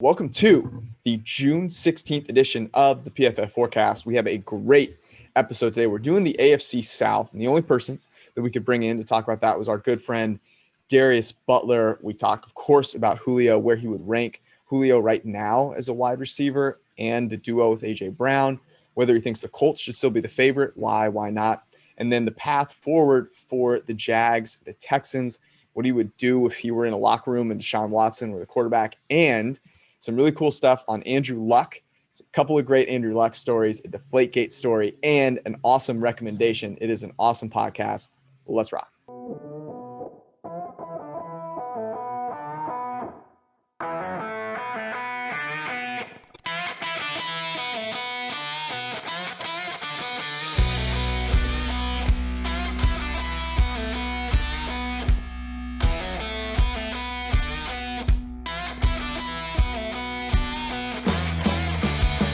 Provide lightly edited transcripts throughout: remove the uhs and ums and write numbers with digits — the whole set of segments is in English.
Welcome to the June 16th edition of the PFF Forecast. We have a great episode today. We're doing the AFC South, and the only person that we could bring in to talk about that was our good friend Darius Butler. We talk, of course, about Julio, where he would rank Julio right now as a wide receiver, and the duo with AJ Brown, whether he thinks the Colts should still be the favorite, why not, and then the path forward for the Jags, the Texans, what he would do if he were in a locker room and Deshaun Watson were the quarterback, and some really cool stuff on Andrew Luck, a couple of great Andrew Luck stories, a Deflategate story, and an awesome recommendation. It is an awesome podcast. Let's rock.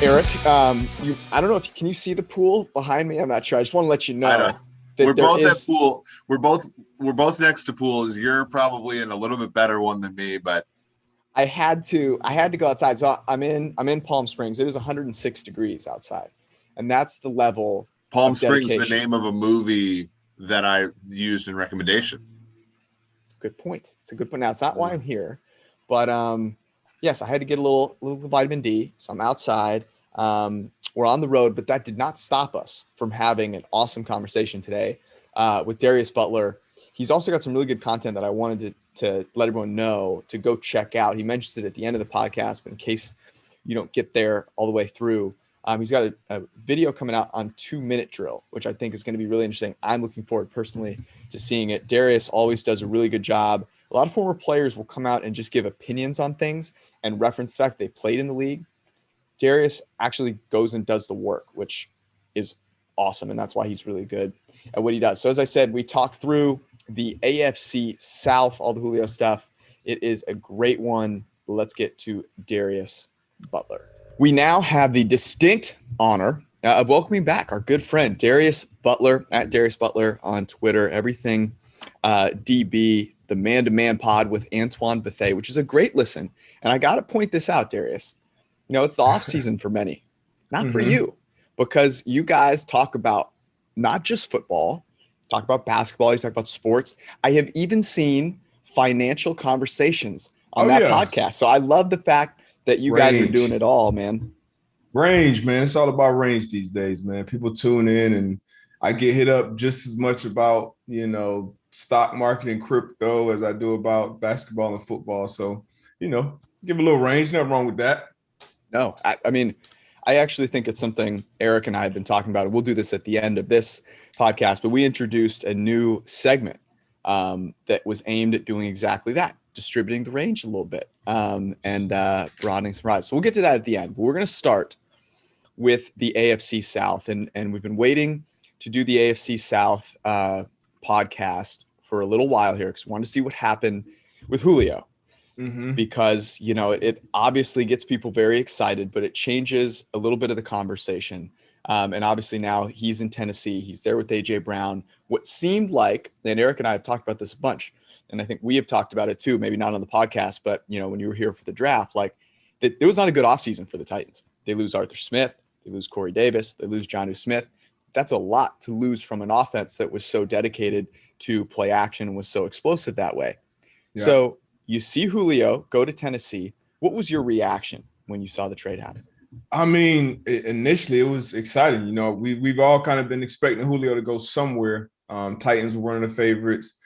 Eric, I don't know if can you see the pool behind me? I'm not sure. I just want to let you know that we're both at pool. We're both next to pools. You're probably in a little bit better one than me, but I had to go outside. So I'm in Palm Springs. It is 106 degrees outside, and that's the level. Palm Springs, the name of a movie that I used in recommendation. Good point. It's a good point. Now it's not why I'm here, but yes, I had to get a little vitamin D, so I'm outside. We're on the road, but that did not stop us from having an awesome conversation today with Darius Butler. He's also got some really good content that I wanted to let everyone know to go check out. He mentions it at the end of the podcast, but in case you don't get there all the way through, he's got a video coming out on 2-minute drill, which I think is going to be really interesting. I'm looking forward personally to seeing it. Darius always does a really good job. A lot of former players will come out and just give opinions on things and reference the fact they played in the league. Darius actually goes and does the work, which is awesome, and that's why he's really good at what he does. So as I said, we talked through the AFC South, all the Julio stuff. It is a great one. Let's get to Darius Butler. We now have the distinct honor of welcoming back our good friend Darius Butler, at Darius Butler on Twitter, everything DB, the man-to-man pod with Antoine Bethea, which is a great listen. And I got to point this out, Darius. You know, it's the off season for many, not for you, because you guys talk about not just football, talk about basketball, you talk about sports. I have even seen financial conversations on that podcast. So I love the fact that you guys are doing it all, man. Range, man. It's all about range these days, man. People tune in, and I get hit up just as much about, stock market and crypto as I do about basketball and football. So, give a little range. Nothing wrong with that. No, I mean, I actually think it's something Eric and I have been talking about. We'll do this at the end of this podcast, but we introduced a new segment that was aimed at doing exactly that, distributing the range a little bit and broadening some rides. So we'll get to that at the end. But we're going to start with the AFC South, and we've been waiting to do the AFC South podcast for a little while here because we wanted to see what happened with Julio. Because, it obviously gets people very excited, but it changes a little bit of the conversation. And obviously now he's in Tennessee. He's there with AJ Brown. What seemed like, and Eric and I have talked about this a bunch, and I think we have talked about it too, maybe not on the podcast, but, when you were here for the draft, like that it was not a good offseason for the Titans. They lose Arthur Smith. They lose Corey Davis. They lose Jonnu Smith. That's a lot to lose from an offense that was so dedicated to play action and was so explosive that way. Yeah. So you see Julio go to Tennessee. What was your reaction when you saw the trade happen? I mean, initially it was exciting. We've all kind of been expecting Julio to go somewhere. Titans were one of the favorites.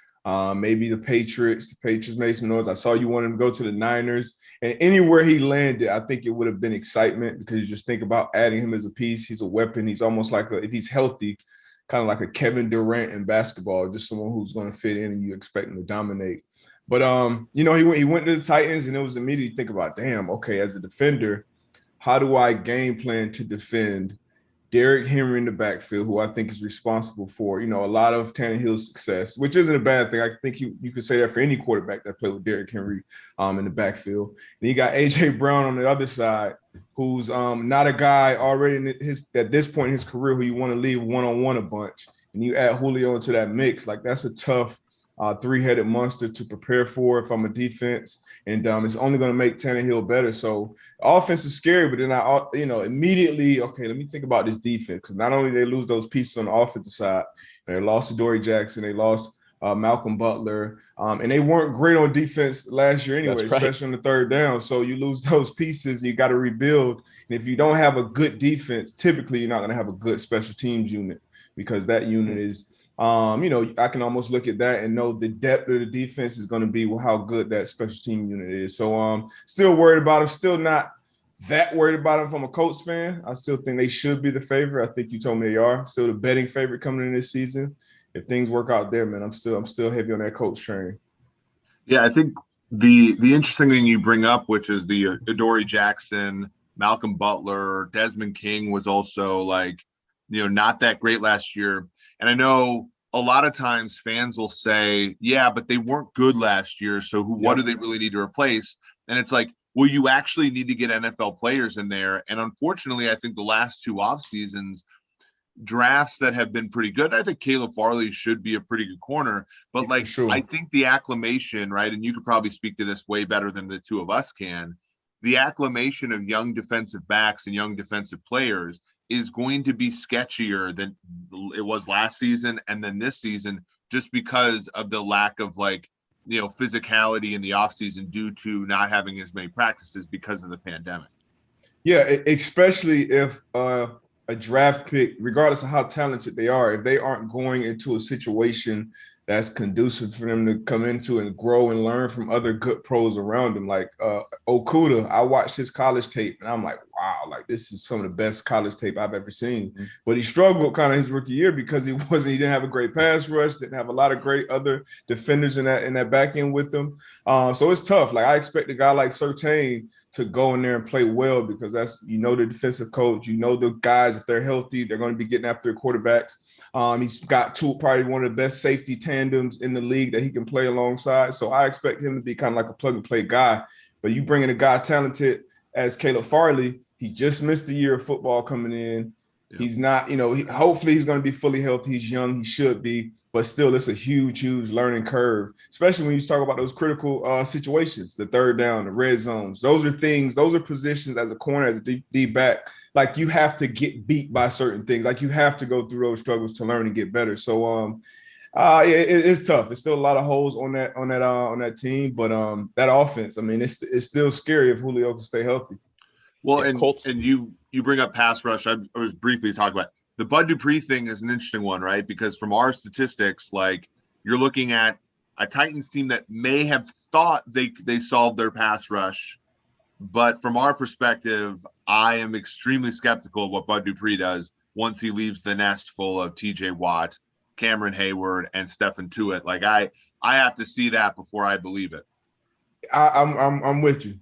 Maybe the Patriots. The Patriots made some noise. I saw you wanted him to go to the Niners. And anywhere he landed, I think it would have been excitement because you just think about adding him as a piece. He's a weapon. He's almost like, if he's healthy, kind of like a Kevin Durant in basketball, just someone who's going to fit in and you expect him to dominate. But, he went to the Titans, and it was immediately think about, damn, okay, as a defender, how do I game plan to defend Derrick Henry in the backfield, who I think is responsible for, a lot of Tannehill's success, which isn't a bad thing. I think you could say that for any quarterback that played with Derrick Henry in the backfield. And you got AJ Brown on the other side, who's not a guy already at this point in his career who you want to leave one-on-one a bunch. And you add Julio into that mix, like that's a tough three-headed monster to prepare for if I'm a defense, and it's only going to make Tannehill better. So offense is scary, but then immediately, okay, let me think about this defense, because not only they lose those pieces on the offensive side, they lost to Dory Jackson, they lost Malcolm Butler, and they weren't great on defense last year anyway, especially on the third down. So you lose those pieces, you got to rebuild. And if you don't have a good defense, typically you're not going to have a good special teams unit, because that unit is – I can almost look at that and know the depth of the defense is going to be how good that special team unit is. So still worried about them. Still not that worried about them from a Colts fan. I still think they should be the favorite. I think you told me they are. Still the betting favorite coming in this season. If things work out there, man, I'm still heavy on that Colts train. Yeah, I think the interesting thing you bring up, which is the Adoree Jackson, Malcolm Butler, Desmond King was also not that great last year. And I know a lot of times fans will say, yeah, but they weren't good last year. So what do they really need to replace? And it's like, well, you actually need to get NFL players in there. And unfortunately, I think the last two off seasons, drafts that have been pretty good. I think Caleb Farley should be a pretty good corner, but sure. I think the acclimation, right? And you could probably speak to this way better than the two of us can. The acclimation of young defensive backs and young defensive players is going to be sketchier than it was last season and then this season, just because of the lack of physicality in the offseason due to not having as many practices because of the pandemic. Yeah, especially if a draft pick, regardless of how talented they are, if they aren't going into a situation that's conducive for them to come into and grow and learn from other good pros around them. Like Okudah, I watched his college tape and I'm like, wow, this is some of the best college tape I've ever seen. Mm-hmm. But he struggled kind of his rookie year because he didn't have a great pass rush, didn't have a lot of great other defenders in that back end with them. So it's tough. I expect a guy like Surtain to go in there and play well, because that's, the defensive coach, the guys, if they're healthy, they're going to be getting after the quarterbacks. He's got probably one of the best safety tandems in the league that he can play alongside. So I expect him to be kind of like a plug and play guy. But you bring in a guy talented as Caleb Farley, he just missed a year of football coming in. Yeah. He's not, hopefully he's going to be fully healthy. He's young, he should be. But still, it's a huge, huge learning curve, especially when you talk about those critical situations, the third down, the red zones. Those are positions as a corner, as a D back. You have to get beat by certain things. You have to go through those struggles to learn and get better. So, it's tough. It's still a lot of holes on that team, but that offense, it's still scary if Julio can stay healthy. Well, and Colts, and you bring up pass rush. I was briefly talking about. The Bud Dupree thing is an interesting one, right? Because from our statistics, you're looking at a Titans team that may have thought they solved their pass rush, but from our perspective, I am extremely skeptical of what Bud Dupree does once he leaves the nest full of TJ Watt, Cameron Hayward, and Stephen Tuitt. I have to see that before I believe it. I'm with you.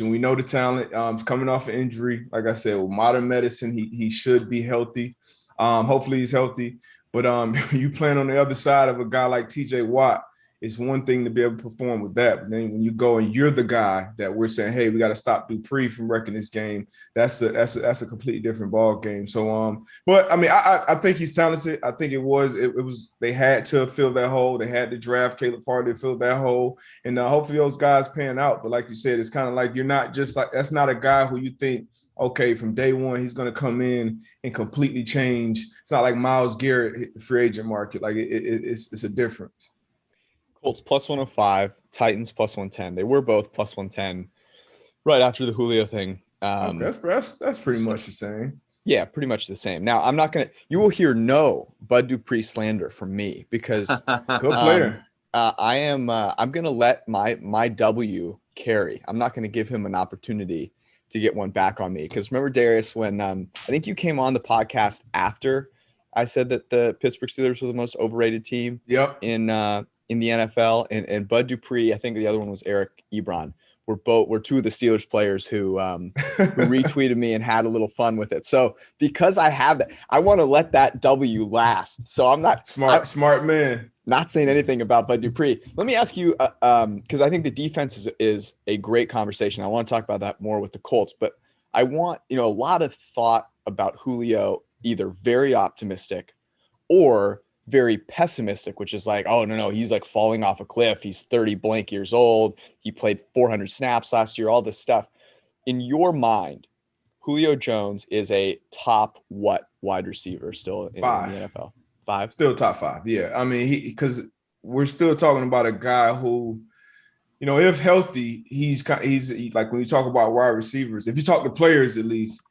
We know the talent. He's coming off an injury. Like I said, with modern medicine, he should be healthy. Hopefully he's healthy. But you playing on the other side of a guy like TJ Watt, it's one thing to be able to perform with that. But then when you go and you're the guy that we're saying, hey, we got to stop Dupree from wrecking this game, that's a completely different ball game. So but I think he's talented. I think it was they had to fill that hole. They had to draft Caleb Farley to fill that hole. And hopefully those guys pan out. But like you said, it's kind of like you're not just that's not a guy who you think, okay, from day one, he's going to come in and completely change. It's not like Myles Garrett hit the free agent market. It's a difference. Colts plus 105, Titans plus 110. They were both plus 110 right after the Julio thing. Okay, that's pretty much the same. Yeah, pretty much the same. Now, I'm not going to – you will hear no Bud Dupree slander from me because good player. I'm going to let my W carry. I'm not going to give him an opportunity to get one back on me, because remember, Darius, when I think you came on the podcast after I said that the Pittsburgh Steelers were the most overrated team in the NFL, and Bud Dupree, I think the other one was Eric Ebron, were two of the Steelers players who retweeted me and had a little fun with it. So because I have that, I want to let that W last. So I'm not smart man. Not saying anything about Bud Dupree. Let me ask you, because I think the defense is a great conversation. I want to talk about that more with the Colts, but I want, a lot of thought about Julio, either very optimistic or very pessimistic, which is like, oh, no, he's like falling off a cliff. He's 30 blank years old. He played 400 snaps last year, all this stuff. In your mind, Julio Jones is a top what wide receiver still in the NFL? 5? Still top 5, yeah. I mean, because we're still talking about a guy who, you know, if healthy, he's like when you talk about wide receivers, if you talk to players at least,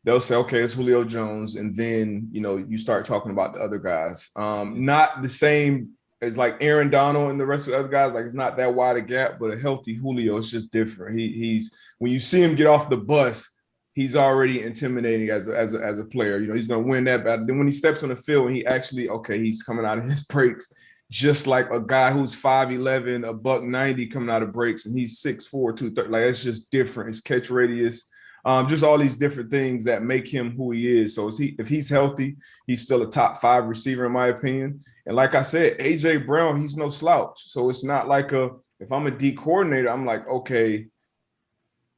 they'll say, okay, it's Julio Jones. And then, you know, you start talking about the other guys. Not the same as like Aaron Donald and the rest of the other guys. Like, it's not that wide a gap, but a healthy Julio is just different. He's when you see him get off the bus, he's already intimidating as a player. You know, he's going to win that battle. Then when he steps on the field and he actually, he's coming out of his breaks, just like a guy who's 5'11", a $190 coming out of breaks, and he's 6'4", 230. Like, it's just different. His catch radius, just all these different things that make him who he is. So if he's healthy, he's still a top 5 receiver, in my opinion. And like I said, AJ Brown, he's no slouch. So it's not like if I'm a D coordinator, I'm like, okay,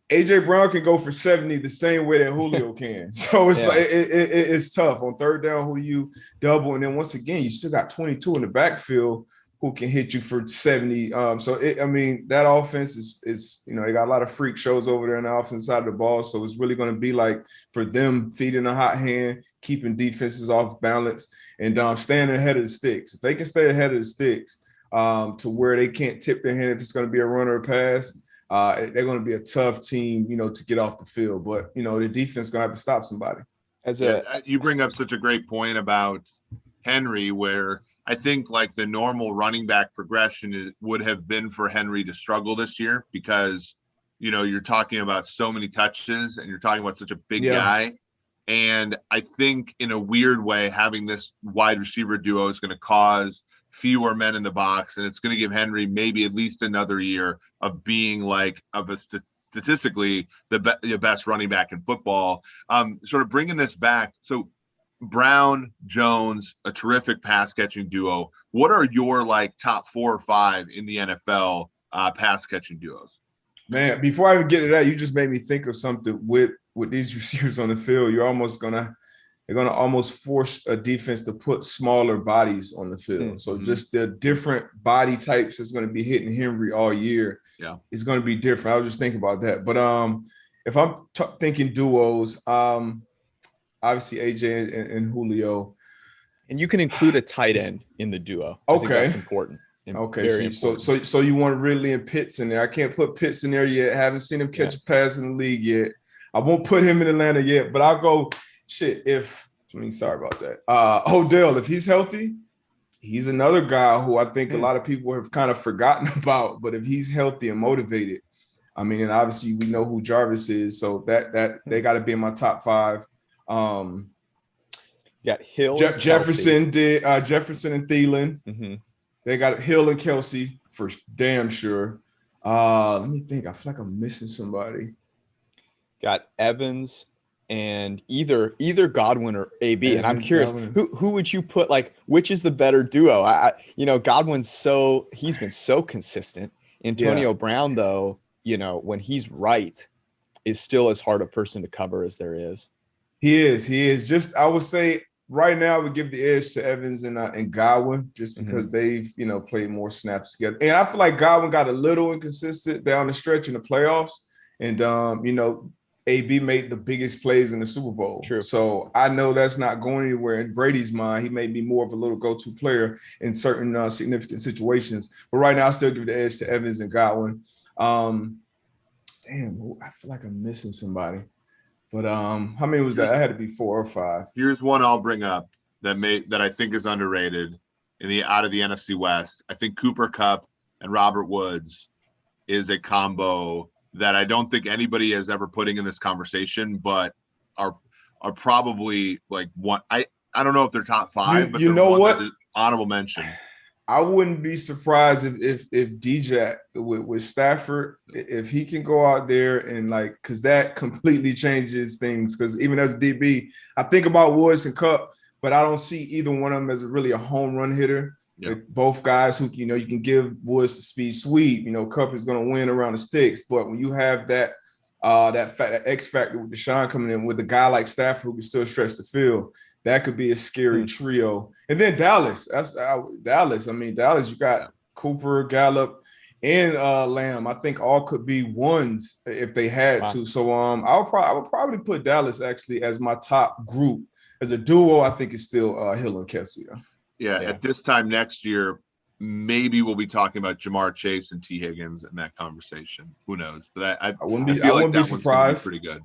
AJ Brown can go for 70 the same way that Julio can. So it's like it's tough. On third down, who you double, and then once again, you still got 22 in the backfield who can hit you for 70. That offense is you know, they got a lot of freak shows over there on the offensive side of the ball. So it's really going to be like for them feeding a hot hand, keeping defenses off balance, and staying ahead of the sticks. If they can stay ahead of the sticks to where they can't tip their hand if it's going to be a run or a pass, they're going to be a tough team, you know, to get off the field. But, you know, the defense is going to have to stop somebody. You bring up such a great point about Henry, where I think like the normal running back progression would have been for Henry to struggle this year because, you know, you're talking about so many touches and you're talking about such a big guy. And I think in a weird way, having this wide receiver duo is going to cause fewer men in the box, and it's going to give Henry maybe at least another year of being like statistically the best running back in football. Sort of bringing this back. So Brown, Jones, a terrific pass catching duo. What are your like top 4 or 5 in the NFL pass catching duos? Man, before I even get to that, you just made me think of something with these receivers on the field. They're going to almost force a defense to put smaller bodies on the field. Mm-hmm. So just the different body types that's going to be hitting Henry all year is going to be different. I was just thinking about that. But if I'm thinking duos, obviously AJ and Julio. And you can include a tight end in the duo. I think that's important. Okay, so you want really in Pitts in there. I can't put Pitts in there yet. Haven't seen him catch a pass in the league yet. I won't put him in Atlanta yet, but I'll go – sorry about that. Odell, if he's healthy, he's another guy who I think a lot of people have kind of forgotten about. But if he's healthy and motivated, I mean, and obviously we know who Jarvis is, so that they got to be in my top 5. Hill, Jefferson and Thielen. Mm-hmm. They got Hill and Kelsey for damn sure. Let me think. I feel like I'm missing somebody. Got Evans and either Godwin or AB. And I'm curious, who would you put, like, which is the better duo? Godwin's he's been so consistent. Antonio Brown, though, you know, when he's right, is still as hard a person to cover as there is. He is. Just, I would say right now, I would give the edge to Evans and Godwin just because they've, you know, played more snaps together. And I feel like Godwin got a little inconsistent down the stretch in the playoffs. And, you know, AB made the biggest plays in the Super Bowl. True. So I know that's not going anywhere in Brady's mind. He may be more of a little go-to player in certain significant situations. But right now, I still give the edge to Evans and Godwin. Damn, I feel like I'm missing somebody. But how many was that? I had to be 4 or 5. Here's one I'll bring up that I think is underrated out of the NFC West. I think Cooper Kupp and Robert Woods is a combo that I don't think anybody has ever putting in this conversation, but are probably like one. I don't know if they're top 5, but you know what? Honorable mention. I wouldn't be surprised if DJ with Stafford, if he can go out there and like, because that completely changes things. Because even as DB, I think about Woods and Kupp, but I don't see either one of them as really a home run hitter. Yeah. Both guys who, you know, you can give Woods the speed sweep. You know, Kupp is going to win around the sticks. But when you have that that X factor with Deshaun coming in with a guy like Stafford who can still stretch the field. That could be a scary trio. And then Dallas. Dallas. I mean, Dallas, you got Cooper, Gallup, and Lamb. I think all could be ones if they had to. So I would probably put Dallas actually as my top group. As a duo, I think it's still Hill and Kelsey. Yeah, at this time next year, maybe we'll be talking about Jamar Chase and T. Higgins in that conversation. Who knows? But I wouldn't be surprised. Pretty good.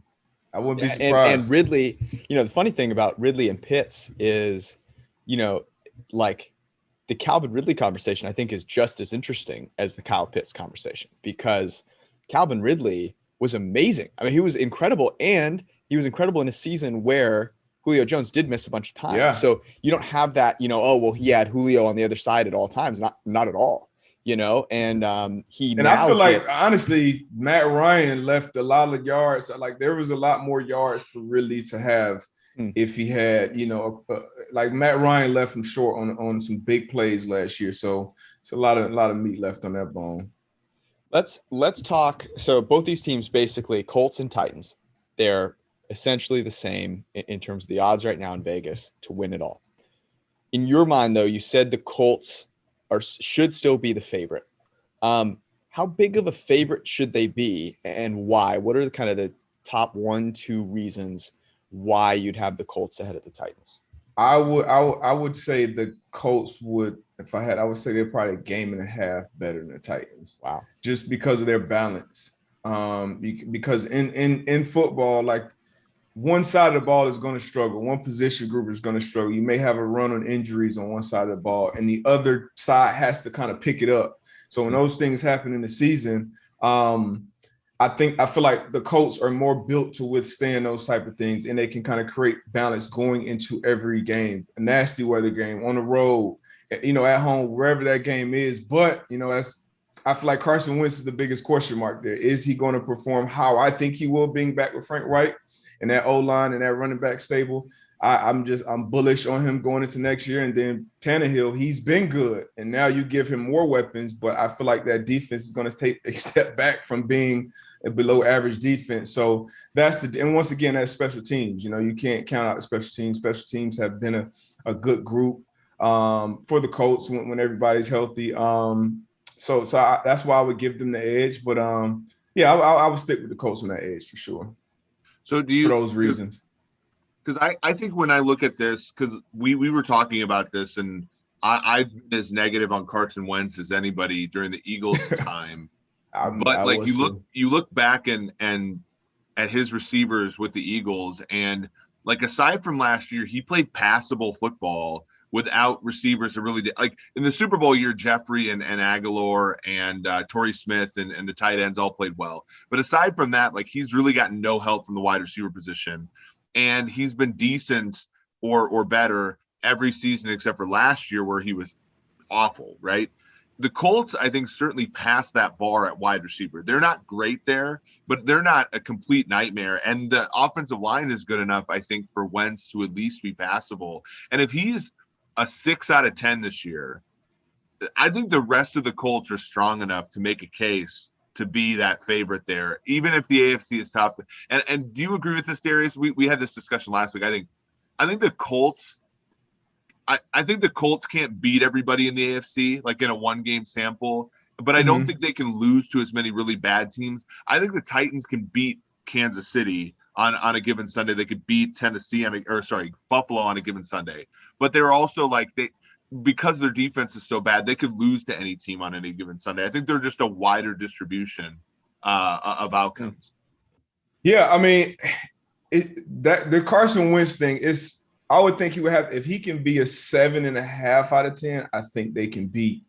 I wouldn't be surprised. And Ridley, the funny thing about Ridley and Pitts is, like the Calvin Ridley conversation, I think is just as interesting as the Kyle Pitts conversation, because Calvin Ridley was amazing. I mean, he was incredible, and he was incredible in a season where Julio Jones did miss a bunch of time. Yeah. So you don't have that, he had Julio on the other side at all times. Not at all. And I feel like honestly, Matt Ryan left a lot of yards. Like there was a lot more yards for Ridley to have if he had, like Matt Ryan left him short on some big plays last year. So it's a lot of meat left on that bone. Let's talk. So both these teams, basically Colts and Titans, they're essentially the same in terms of the odds right now in Vegas to win it all. In your mind, though, you said the Colts should still be the favorite. How big of a favorite should they be, and why? What are the top 1-2 reasons why you'd have the Colts ahead of the Titans? I would say the Colts would, I would say they're probably a game and a half better than the Titans. Wow. Just because of their balance. Because in football, like one side of the ball is going to struggle. One position group is going to struggle. You may have a run on injuries on one side of the ball, and the other side has to kind of pick it up. So when those things happen in the season, I feel like the Colts are more built to withstand those type of things, and they can kind of create balance going into every game, a nasty weather game, on the road, at home, wherever that game is. But, I feel like Carson Wentz is the biggest question mark there. Is he going to perform how I think he will, being back with Frank Wright and that O-line and that running back stable? I'm bullish on him going into next year. And then Tannehill, he's been good, and now you give him more weapons, but I feel like that defense is going to take a step back from being a below average defense. So and once again, that's special teams. You can't count out the special teams. Special teams have been a good group for the Colts when everybody's healthy. So that's why I would give them the edge. But I would stick with the Colts on that edge for sure. So for those reasons? Because I think when I look at this, because we were talking about this, and I've been as negative on Carson Wentz as anybody during the Eagles' time. You look back and at his receivers with the Eagles, and like aside from last year, he played passable football without receivers that really did. Like in the Super Bowl year, Jeffrey and Aguilar and Torrey Smith and the tight ends all played well. But aside from that, like he's really gotten no help from the wide receiver position. And he's been decent or better every season except for last year where he was awful, right? The Colts, I think, certainly passed that bar at wide receiver. They're not great there, but they're not a complete nightmare. And the offensive line is good enough, I think, for Wentz to at least be passable. And if he's a 6 out of 10 this year, I think the rest of the Colts are strong enough to make a case to be that favorite there, even if the AFC is tough. And do you agree with this, Darius? We had this discussion last week. I think the Colts, I think the Colts can't beat everybody in the AFC, like in a 1-game sample, but I don't think they can lose to as many really bad teams. I think the Titans can beat Kansas City on a given Sunday. They could beat Buffalo on a given Sunday, but they're also because their defense is so bad, they could lose to any team on any given Sunday. I think they're just a wider distribution of outcomes. Yeah, I mean, the Carson Wentz thing is, I would think he would have, if he can be a 7.5 out of 10, I think they can beat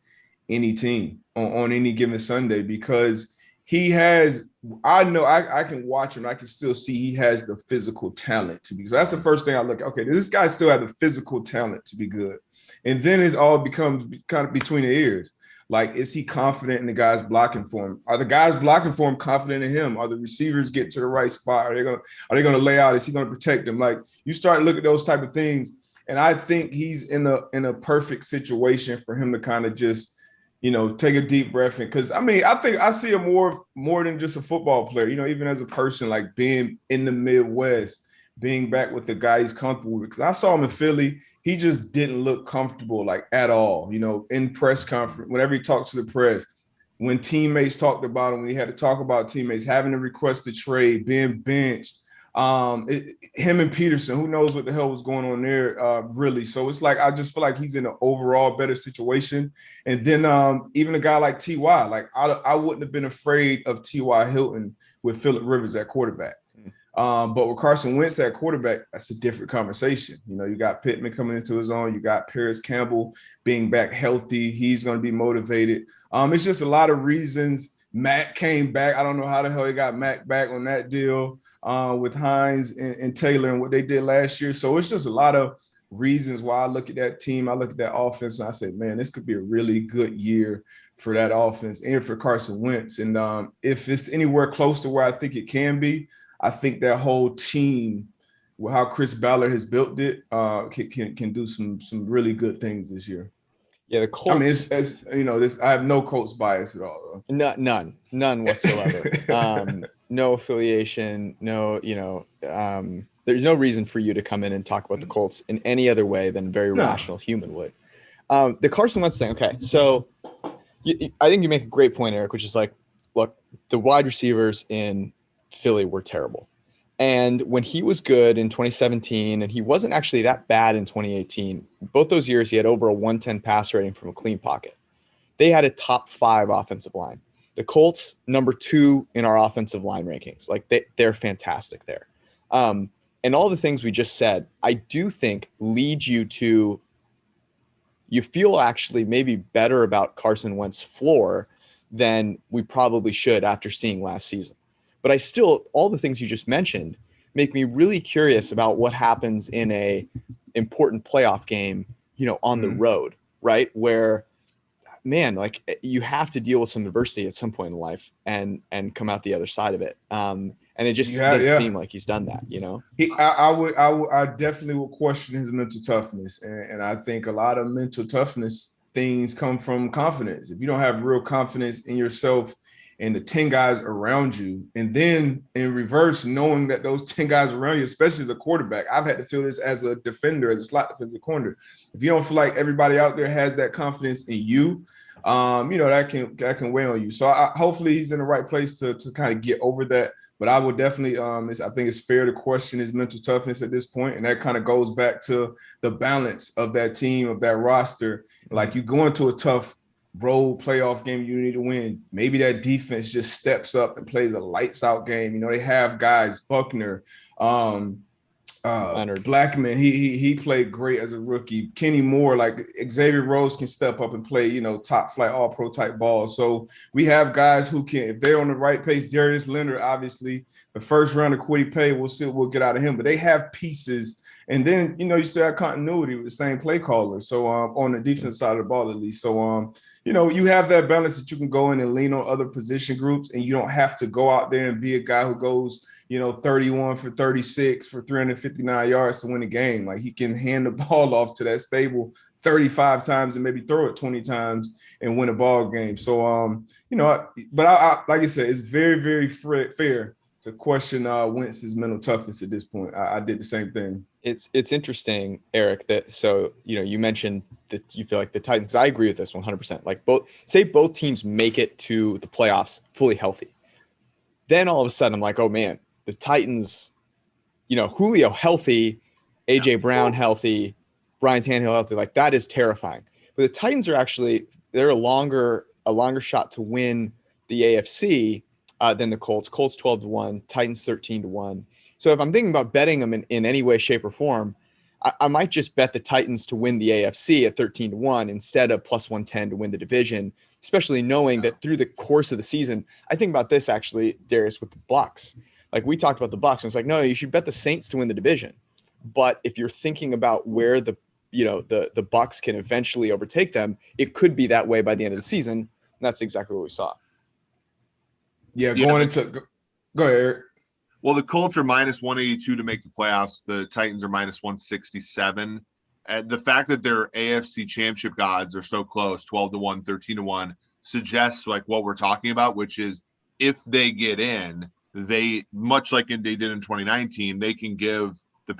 any team on any given Sunday, because he has, I know I can watch him. I can still see he has the physical talent to be. So that's the first thing I look at. Okay, does this guy still have the physical talent to be good? And then it all becomes kind of between the ears. Like, is he confident in the guys blocking for him? Are the guys blocking for him confident in him? Are the receivers getting to the right spot? Are they going to lay out? Is he going to protect them? Like, you start to look at those type of things, and I think he's in a perfect situation for him to kind of just take a deep breath in. Because, I mean, I think I see him more than just a football player, even as a person, like being in the Midwest, being back with the guy he's comfortable with. Because I saw him in Philly. He just didn't look comfortable, like, at all, in press conference, whenever he talked to the press. When teammates talked about him, when he had to talk about teammates, having to request a trade, being benched, him and Peterson, who knows what the hell was going on there, really. So it's like I just feel like he's in an overall better situation. And then even a guy like T.Y., like I wouldn't have been afraid of T.Y. Hilton with Phillip Rivers at quarterback. But with Carson Wentz at quarterback, that's a different conversation. You got Pittman coming into his own. You got Paris Campbell being back healthy. He's going to be motivated. It's just a lot of reasons. Matt came back. I don't know how the hell he got Matt back on that deal with Hines and Taylor and what they did last year. So it's just a lot of reasons why I look at that team. I look at that offense and I say, man, this could be a really good year for that offense and for Carson Wentz. And if it's anywhere close to where I think it can be, I think that whole team, with how Chris Ballard has built it, can do some really good things this year. Yeah, the Colts. I mean, I have no Colts bias at all. None whatsoever. No affiliation. No, there's no reason for you to come in and talk about the Colts in any other way than a very rational human would. The Carson Wentz thing. Okay, so I think you make a great point, Eric, which is like, look, the wide receivers in Philly were terrible. And when he was good in 2017, and he wasn't actually that bad in 2018, both those years he had over a 110 pass rating from a clean pocket. They had a top 5 offensive line. The Colts, number 2 in our offensive line rankings. Like they're fantastic there. And all the things we just said, I do think lead you to, you feel actually maybe better about Carson Wentz's floor than we probably should after seeing last season. But I still, all the things you just mentioned make me really curious about what happens in a important playoff game, on the road, right? Where, man, like you have to deal with some adversity at some point in life and come out the other side of it. And it just doesn't seem like he's done that, I definitely would question his mental toughness. And I think a lot of mental toughness things come from confidence. If you don't have real confidence in yourself and the 10 guys around you, and then in reverse, knowing that those 10 guys around you, especially as a quarterback, I've had to feel this as a defender, as a slot defensive corner. If you don't feel like everybody out there has that confidence in you, that can weigh on you. So hopefully he's in the right place to kind of get over that. But I would definitely, I think it's fair to question his mental toughness at this point, and that kind of goes back to the balance of that team, of that roster. Like you go into a tough road playoff game, you need to win. Maybe that defense just steps up and plays a lights out game. They have guys, Buckner, Leonard Blackman, he played great as a rookie. Kenny Moore, like Xavier Rose can step up and play, top flight, all pro type ball. So we have guys who can, if they're on the right pace. Darius Leonard, obviously, the first round of Quiddy Pay, we'll get out of him. But they have pieces. And then, you still have continuity with the same play caller. So on the defense side of the ball, at least. So, you have that balance that you can go in and lean on other position groups, and you don't have to go out there and be a guy who goes, 31 for 36 for 359 yards to win a game. Like he can hand the ball off to that stable 35 times and maybe throw it 20 times and win a ball game. So, but I like I said, it's very, very fair to question Wentz's mental toughness at this point. I did the same thing. It's interesting, Eric, that you mentioned that you feel like the Titans. I agree with this 100%. Like both teams make it to the playoffs fully healthy. Then all of a sudden I'm like, oh man, the Titans, Julio healthy, AJ Brown healthy, Brian Tannehill healthy, like that is terrifying. But the Titans are they're a longer shot to win the AFC than the Colts. Colts 12-1, Titans 13-1. So if I'm thinking about betting them in any way, shape, or form, I might just bet the Titans to win the AFC at 13-1 instead of plus 110 to win the division, especially knowing that through the course of the season. I think about this actually, Darius, with the Bucs. Like we talked about the Bucs, and it's like, no, you should bet the Saints to win the division. But if you're thinking about where the Bucs can eventually overtake them, it could be that way by the end of the season. And that's exactly what we saw. Yeah, go ahead, Eric. Well, the Colts are minus 182 to make the playoffs. The Titans are minus 167. And the fact that their AFC championship odds are so close, 12-1, 13-1, suggests like what we're talking about, which is if they get in, they much like they did in 2019, they can give the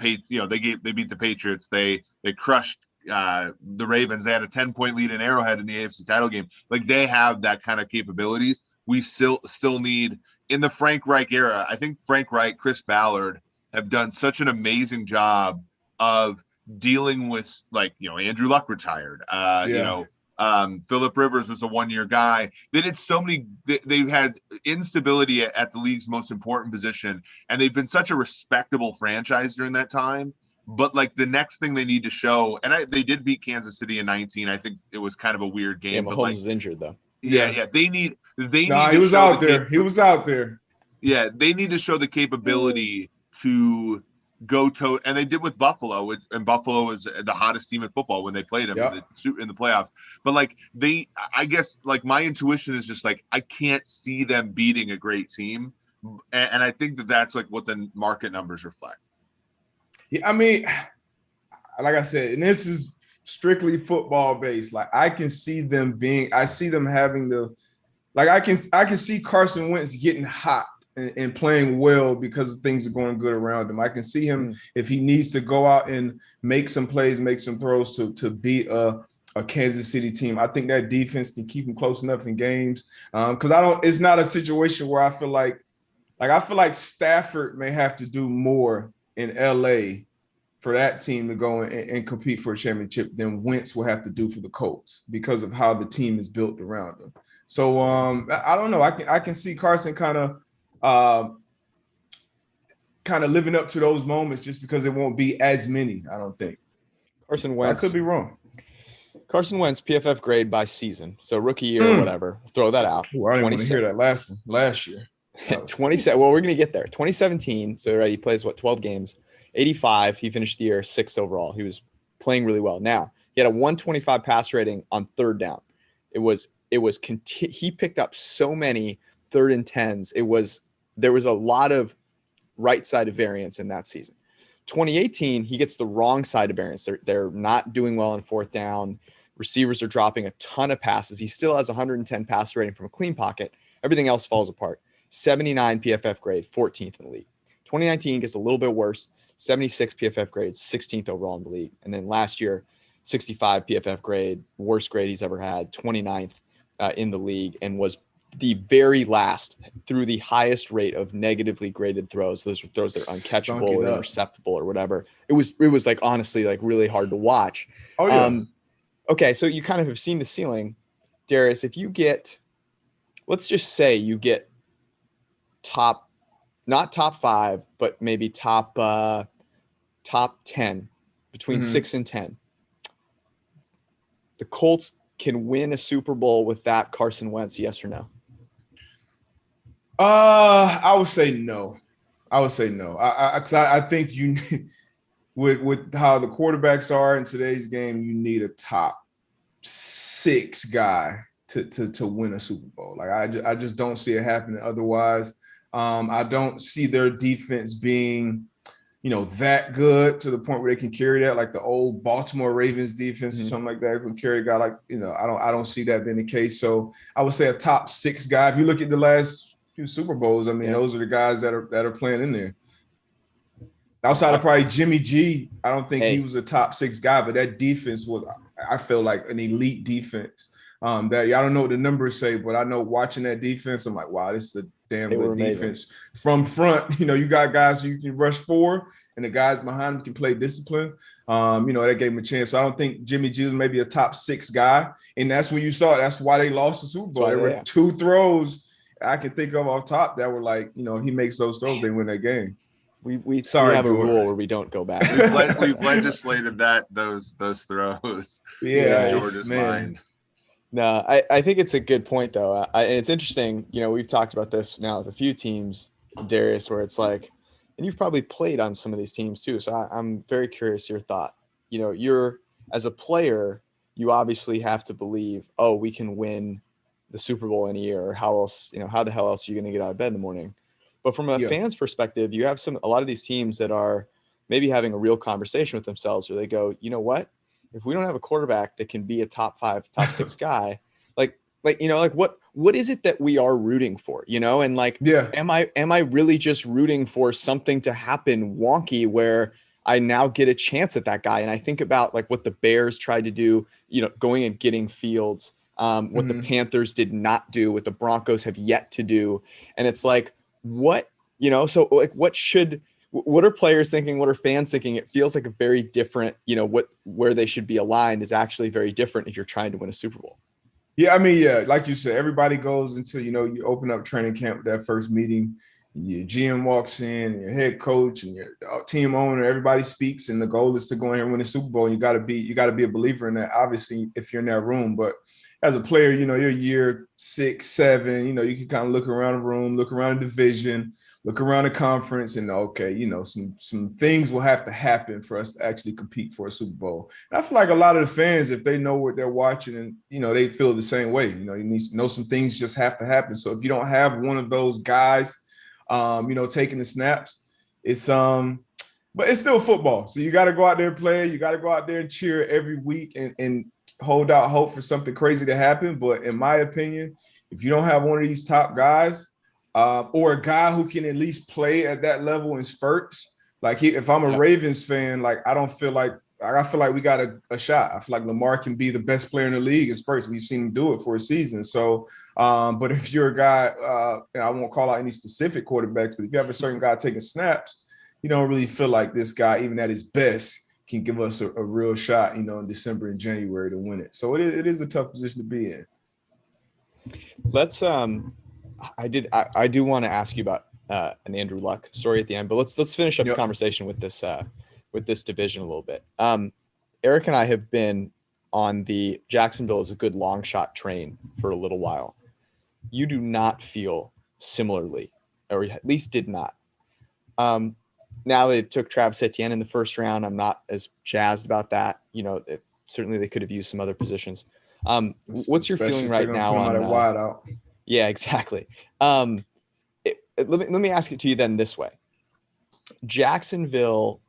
they beat the Patriots, they crushed the Ravens. They had a 10-point lead in Arrowhead in the AFC title game. Like they have that kind of capabilities. We still need in the Frank Reich era. I think Frank Reich, Chris Ballard have done such an amazing job of dealing with Andrew Luck retired. Phillip Rivers was a 1-year guy. They did so many. They've had instability at the league's most important position, and they've been such a respectable franchise during that time. But like the next thing they need to show, and they did beat Kansas City in 19. I think it was kind of a weird game. Yeah, Mahomes is injured though. Yeah. They need. He was out there. He was out there. Yeah, they need to show the capability to go toe, and they did with Buffalo, and Buffalo was the hottest team in football when they played them in the playoffs. But I guess my intuition is just I can't see them beating a great team, and I think that's what the market numbers reflect. Yeah, I mean, like I said, and this is strictly football based. I can see them having I can see Carson Wentz getting hot and playing well because things are going good around him. I can see him if he needs to go out and make some plays, make some throws to beat a Kansas City team. I think that defense can keep him close enough in games. Because it's not a situation where I feel like Stafford may have to do more in LA for that team to go and compete for a championship than Wentz will have to do for the Colts because of how the team is built around them. So I don't know. I can see Carson kind of living up to those moments just because it won't be as many, I don't think. Carson Wentz. I could be wrong. Carson Wentz PFF grade by season. So rookie year or whatever. Throw that out. Ooh, I didn't want to hear that last year. 27. Well, we're going to get there. 2017. So he plays 12 games. 85. He finished the year 6th overall. He was playing really well. Now, he had a 125 pass rating on third down. He picked up so many 3rd and 10s. There was a lot of right side of variance in that season. 2018, he gets the wrong side of variance. They're not doing well on 4th down. Receivers are dropping a ton of passes. He still has 110 pass rating from a clean pocket. Everything else falls apart. 79 PFF grade, 14th in the league. 2019 gets a little bit worse. 76 PFF grade, 16th overall in the league. And then last year, 65 PFF grade, worst grade he's ever had, 29th in the league, and was the very last through the highest rate of negatively graded throws. Those are throws that are uncatchable or interceptable or whatever. It was honestly really hard to watch. Oh yeah. Okay, so you kind of have seen the ceiling, Darius. If you get, let's just say you get not top 5, but maybe top 10, between 6 and 10. The Colts can win a Super Bowl with that Carson Wentz, yes or no? I would say no. I think you with how the quarterbacks are in today's game, you need a top 6 guy to win a Super Bowl. I just don't see it happening otherwise. I don't see their defense being, that good to the point where they can carry that, like the old Baltimore Ravens defense or something like that. Can carry a guy I don't see that being the case. So I would say a top 6 guy. If you look at the last few Super Bowls, those are the guys that are playing in there. Outside of probably Jimmy G, I don't think he was a top 6 guy, but that defense was, I feel like, an elite defense. I don't know what the numbers say, but I know watching that defense, I'm like, wow, this is a damn good defense. From front, you got guys who you can rush for, and the guys behind them can play discipline. That gave him a chance. So I don't think Jimmy G was maybe a top 6 guy, and that's when you saw it. That's why they lost the Super Bowl. There were 2 throws I can think of off top that were he makes those throws, they win that game. We have a rule where we don't go back. We've legislated those throws. Yeah, George's mind. No, I think it's a good point though. And it's interesting. We've talked about this now with a few teams, Darius, where it's and you've probably played on some of these teams too. So I'm very curious your thought. You're as a player, you obviously have to believe, oh, we can win the Super Bowl in a year, or how else, how the hell else are you going to get out of bed in the morning? But from a fan's perspective, you have a lot of these teams that are maybe having a real conversation with themselves where they go, you know what? if we don't have a quarterback that can be a top 5, top 6 guy, what is it that we are rooting for, and am I really just rooting for something to happen wonky where I now get a chance at that guy? And I think about what the Bears tried to do, going and getting Fields, what the Panthers did not do, what the Broncos have yet to do. And it's what are players thinking? What are fans thinking? It feels like a very different, where they should be aligned is actually very different if you're trying to win a Super Bowl. Yeah, I mean, yeah, like you said, everybody goes into, you open up training camp with that first meeting. Your GM walks in, and your head coach and your team owner, everybody speaks, and the goal is to go in here and win a Super Bowl. And you got to be a believer in that, obviously, if you're in that room. But as a player, you're year 6, 7, you can kind of look around the room, look around the division, look around the conference, and okay, some things will have to happen for us to actually compete for a Super Bowl. And I feel like a lot of the fans, if they know what they're watching, and they feel the same way. You need to know some things just have to happen. So if you don't have one of those guys, taking the snaps, but it's still football. So you got to go out there and play. You got to go out there and cheer every week and hold out hope for something crazy to happen. But in my opinion, if you don't have one of these top guys, or a guy who can at least play at that level in spurts, if I'm a Ravens fan, I feel like we got a shot. I feel like Lamar can be the best player in the league in spurts. We've seen him do it for a season. So, but if you're a guy, and I won't call out any specific quarterbacks, but if you have a certain guy taking snaps, you don't really feel like this guy, even at his best, can give us a real shot, in December and January to win it. So it is a tough position to be in. Let's I do want to ask you about an Andrew Luck story at the end, but let's finish up the conversation with this division a little bit. Eric and I have been on the Jacksonville as a good long shot train for a little while. You do not feel similarly, or at least did not. Now they took Travis Etienne in the first round. I'm not as jazzed about that. Certainly they could have used some other positions. What's your feeling right now on wide out? Yeah, exactly. Let me ask it to you then this way. Jacksonville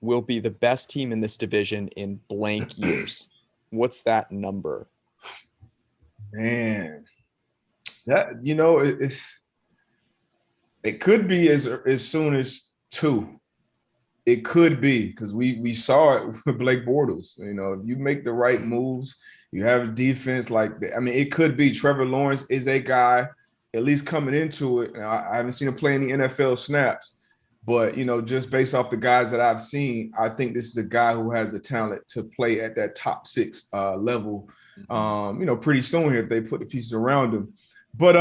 will be the best team in this division in blank years. What's that number? Man, that it could be as soon as 2. It could be, because we saw it with Blake Bortles. If you make the right moves, you have a defense it could be. Trevor Lawrence is a guy, at least coming into it. I haven't seen him play any NFL snaps, but just based off the guys that I've seen, I think this is a guy who has the talent to play at that top 6 level. Pretty soon here if they put the pieces around him. But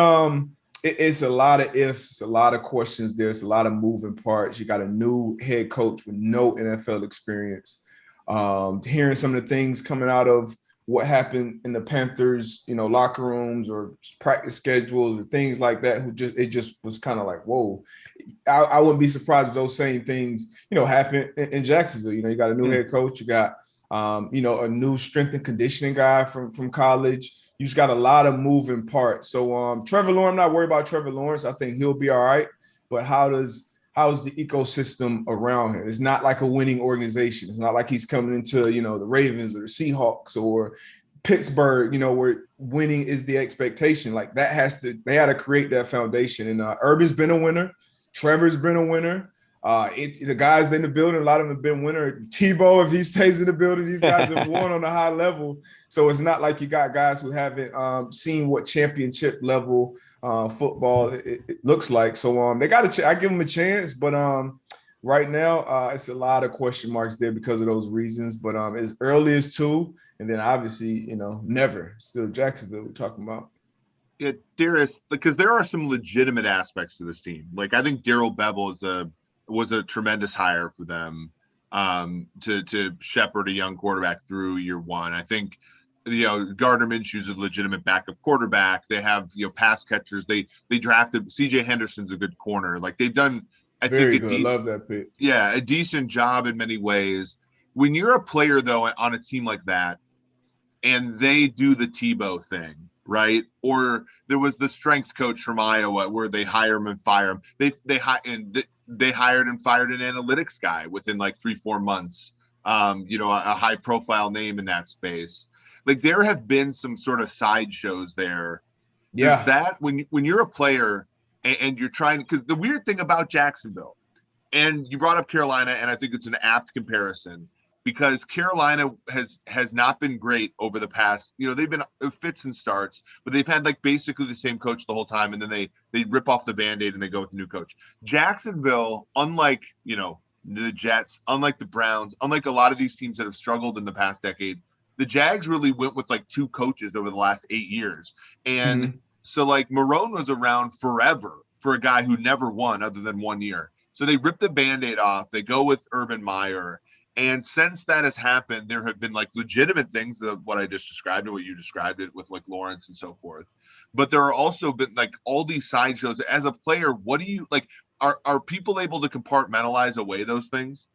it's a lot of ifs, it's a lot of questions. There's a lot of moving parts. You got a new head coach with no NFL experience. Hearing some of the things coming out of what happened in the Panthers, locker rooms or practice schedules or things like that, it just was kind of like, whoa. I wouldn't be surprised if those same things, happen in Jacksonville. You got a new head coach, you got, a new strength and conditioning guy from college. You just got a lot of moving parts. So Trevor Lawrence, I'm not worried about Trevor Lawrence. I think he'll be all right. But how's the ecosystem around him? It's not like a winning organization. It's not like he's coming into, the Ravens or the Seahawks or Pittsburgh, where winning is the expectation. They had to create that foundation. And Urban's been a winner. Trevor's been a winner. The guys in the building, a lot of them have been winner. Tebow, if he stays in the building, these guys have won on a high level. So it's not like you got guys who haven't seen what championship level football it looks like. So they got I give them a chance, but right now it's a lot of question marks there because of those reasons. But as early as 2, and then obviously never. Still Jacksonville we're talking about. Yeah, Darius, because there are some legitimate aspects to this team. I think Darrell Bevell was a tremendous hire for them to shepherd a young quarterback through year 1. I think, Gardner Minshew's a legitimate backup quarterback. They have, pass catchers. They drafted CJ Henderson's a good corner. They've done, I think, love that pick. Yeah, a decent job in many ways. When you're a player, though, on a team like that, and they do the Tebow thing, right? Or there was the strength coach from Iowa where they hire him and fire him. They hired and fired an analytics guy within 3-4 months. a high profile name in that space. Like there have been some sort of sideshows there. Yeah. Does that when you're a player and you're trying, because the weird thing about Jacksonville, and you brought up Carolina, and I think it's an apt comparison because Carolina has not been great over the past, they've been fits and starts, but they've had like basically the same coach the whole time, and then they rip off the Band-Aid and they go with a new coach. Jacksonville, unlike, the Jets, unlike the Browns, unlike a lot of these teams that have struggled in the past decade, the Jags really went with like two coaches over the last 8 years. And so like Marone was around forever for a guy who never won other than 1 year. So they rip the Band-Aid off. They go with Urban Meyer. And since that has happened, there have been like legitimate things of what I just described and what you described it with like Lawrence and so forth. But there are also been like all these sideshows. As a player, what do you like? Are people able to compartmentalize away those things?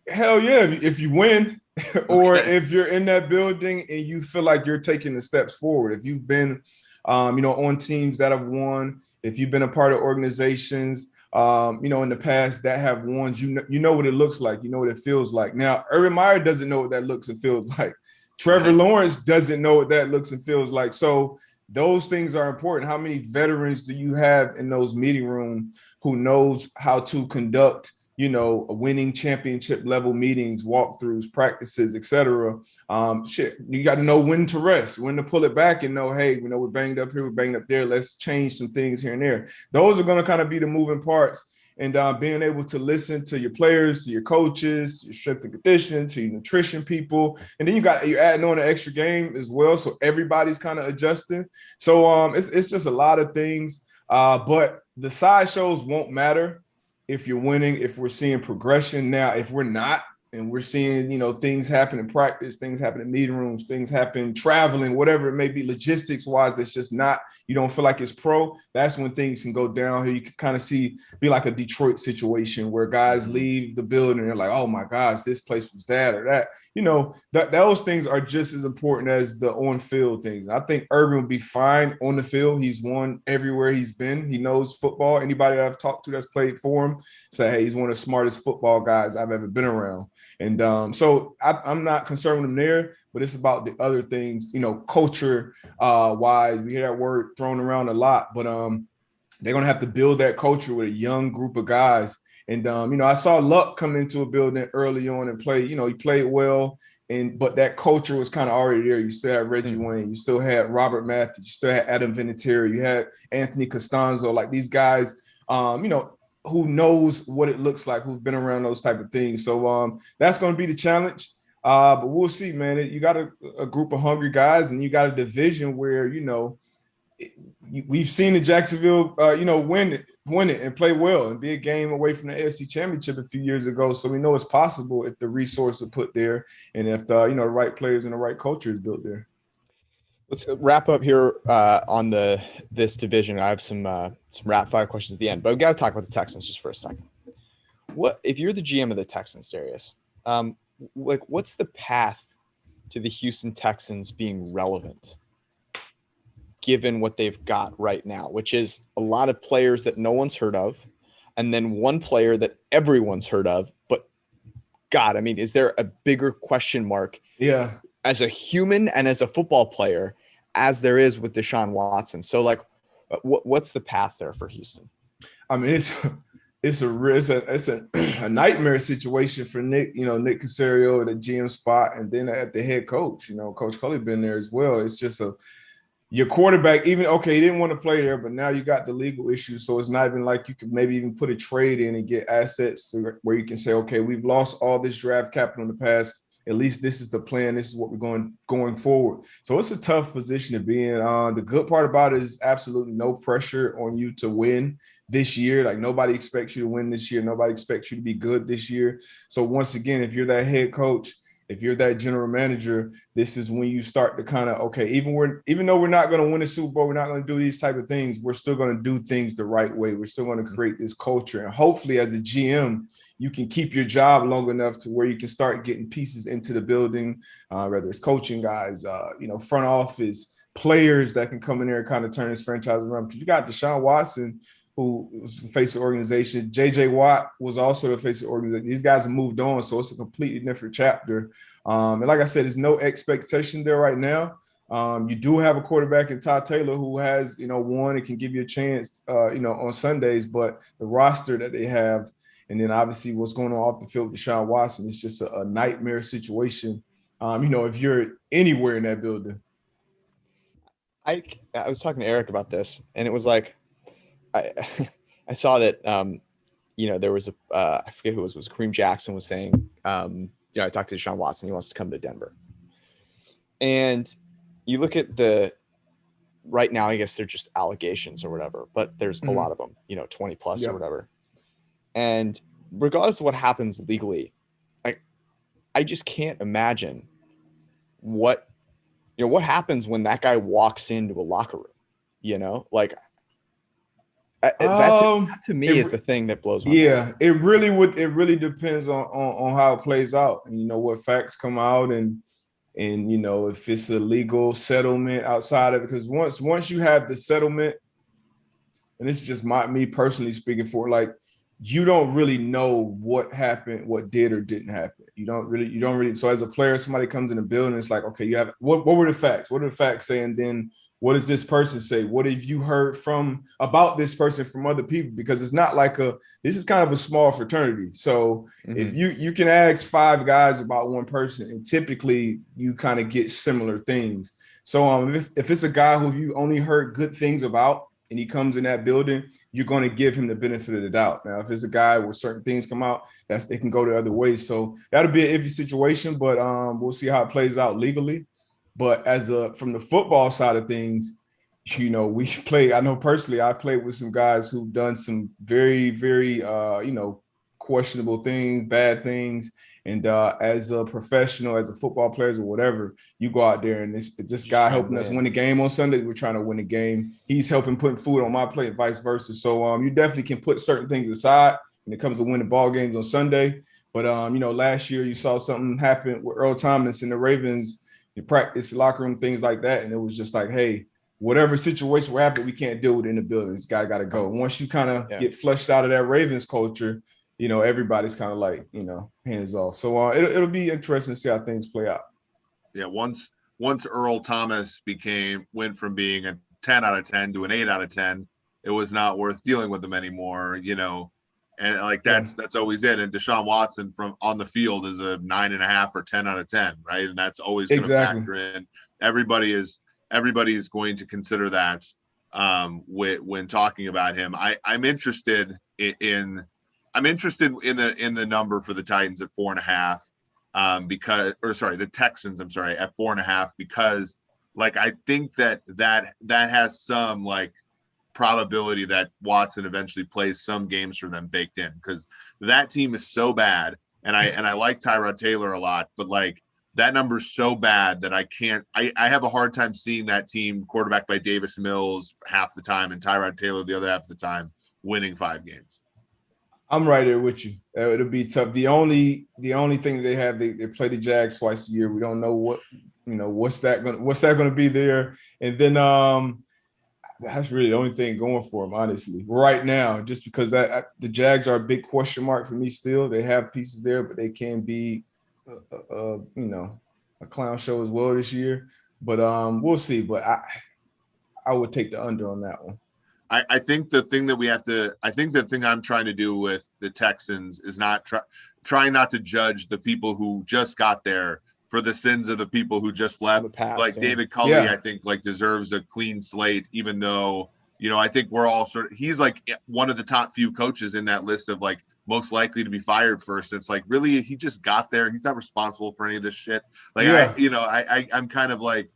Hell yeah, if you win or if you're in that building and you feel like you're taking the steps forward. If you've been, on teams that have won, if you've been a part of organizations, in the past that have won, you know what it looks like, you know what it feels like. Now, Urban Meyer doesn't know what that looks and feels like. Trevor Lawrence doesn't know what that looks and feels like. So those things are important. How many veterans do you have in those meeting rooms who knows how to conduct, winning championship level meetings, walkthroughs, practices, etc. You got to know when to rest, when to pull it back and know, hey, we're banged up here, we're banged up there. Let's change some things here and there. Those are going to kind of be the moving parts. And being able to listen to your players, to your coaches, your strength and conditioning, to your nutrition people. And then you're adding on an extra game as well. So everybody's kind of adjusting. So it's just a lot of things. But the sideshows won't matter if you're winning, if we're seeing progression. Now, if we're not, and we're seeing, things happen in practice, things happen in meeting rooms, things happen traveling, whatever it may be, logistics wise, it's just not, you don't feel like it's pro. That's when things can go downhill. You can kind of be like a Detroit situation where guys leave the building and they're like, oh my gosh, this place was that or that. Those things are just as important as the on-field things. I think Urban will be fine on the field. He's won everywhere he's been. He knows football. Anybody that I've talked to that's played for him say, hey, he's one of the smartest football guys I've ever been around. And so I'm not concerned with him there, but it's about the other things, culture wise. We hear that word thrown around a lot, but they're going to have to build that culture with a young group of guys. And, I saw Luck come into a building early on and play, he played well. But that culture was kind of already there. You still had Reggie Wayne, you still had Robert Matthews, you still had Adam Vinatieri, you had Anthony Costanzo, like these guys, who knows what it looks like, who's been around those type of things. So that's going to be the challenge. But we'll see, man. You got a group of hungry guys, and you got a division where, we've seen the Jacksonville, win it and play well and be a game away from the AFC Championship a few years ago. So we know it's possible if the resources are put there and if the right players and the right culture is built there. Let's wrap up here on this division. I have some rapid fire questions at the end, but we've got to talk about the Texans just for a second. What if you're the GM of the Texans, Darius? What's the path to the Houston Texans being relevant, given what they've got right now, which is a lot of players that no one's heard of, and then one player that everyone's heard of? But God, I mean, is there a bigger question mark? Yeah. As a human and as a football player, as there is with Deshaun Watson. So what's the path there for Houston? I mean, it's a nightmare situation for Nick Caserio at the GM spot. And then at the head coach, Coach Culley been there as well. It's just your quarterback, he didn't want to play there, but now you got the legal issues. So it's not even like you could maybe even put a trade in and get assets where you can say, okay, we've lost all this draft capital in the past. At least this is the plan. This is what we're going forward. So it's a tough position to be in. The good part about it is absolutely no pressure on you to win this year. Like nobody expects you to win this year. Nobody expects you to be good this year. So once again, if you're that head coach, if you're that general manager, this is when you start to kind of, okay, even though we're not going to win a Super Bowl, we're not going to do these type of things, we're still going to do things the right way. We're still going to create this culture. And hopefully as a GM, you can keep your job long enough to where you can start getting pieces into the building, whether it's coaching guys, front office, players that can come in there and kind of turn this franchise around. Because you got Deshaun Watson, who was the face of the organization. J.J. Watt was also the face of the organization. These guys have moved on, so it's a completely different chapter. And like I said, there's no expectation there right now. You do have a quarterback in Todd Taylor who has, won and can give you a chance, on Sundays, but the roster that they have, and then obviously what's going on off the field with Deshaun Watson, is just a nightmare situation. If you're anywhere in that building. I was talking to Eric about this, and it was like, I saw that, there was I forget who it was Kareem Jackson was saying, I talked to Deshaun Watson, he wants to come to Denver. And you look at right now, I guess they're just allegations or whatever, but there's a lot of them, 20 plus or whatever. And regardless of what happens legally, I just can't imagine what happens when that guy walks into a locker room, that to me is the thing that blows my mind. Yeah, it really depends on how it plays out, and what facts come out, and if it's a legal settlement outside of it, because once you have the settlement, and this is just me personally speaking for, like, you don't really know what happened, what did or didn't happen. You don't really. So as a player, somebody comes in the building, it's like, okay, you have what were the facts? What are the facts saying? Then what does this person say? What have you heard about this person from other people? Because it's not like this is kind of a small fraternity. So if you can ask 5 guys about one person, and typically you kind of get similar things. So if it's a guy who you only heard good things about, and he comes in that building, you're going to give him the benefit of the doubt. Now, if it's a guy where certain things come out, they can go the other way. So that'll be an iffy situation, but we'll see how it plays out legally. But from the football side of things, we play. I know personally, I played with some guys who've done some very, very, questionable things, bad things. And as a professional, as a football player or whatever, you go out there and this guy helping us win the game on Sunday. We're trying to win the game. He's helping putting food on my plate and vice versa. So you definitely can put certain things aside when it comes to winning ball games on Sunday. But, last year you saw something happen with Earl Thomas and the Ravens. You practice, locker room, things like that. And it was just like, hey, whatever situation will happen, we can't deal with it in the building. This guy got to go. Once you kind of get flushed out of that Ravens culture, everybody's kind of like, hands off. So it'll be interesting to see how things play out. Yeah, once Earl Thomas went from being a 10 out of 10 to an 8 out of 10, it was not worth dealing with him anymore, and like that's always it. And Deshaun Watson from on the field is a 9.5 or 10 out of 10, right? And that's always going to factor in. Everybody is going to consider that when talking about him. I'm interested in the number for the Titans at 4.5, the Texans, at 4.5, because like, I think that has some like probability that Watson eventually plays some games for them baked in, because that team is so bad. And I like Tyrod Taylor a lot, but like, that number's so bad that I have a hard time seeing that team quarterbacked by Davis Mills half the time and Tyrod Taylor the other half of the time winning 5 games. I'm right there with you. It'll be tough. The only thing they have, they play the Jags twice a year. We don't know what's that going to be there. And then that's really the only thing going for them, honestly, right now, just because the Jags are a big question mark for me still. They have pieces there, but they can be a clown show as well this year. But we'll see. But I would take the under on that one. I think the thing I'm trying to do with the Texans is not trying not to judge the people who just got there for the sins of the people who just left. David Culley, I think like deserves a clean slate, even though, I think we're all he's like one of the top few coaches in that list of like most likely to be fired first. It's like, really, he just got there. He's not responsible for any of this shit. Like, I'm kind of like,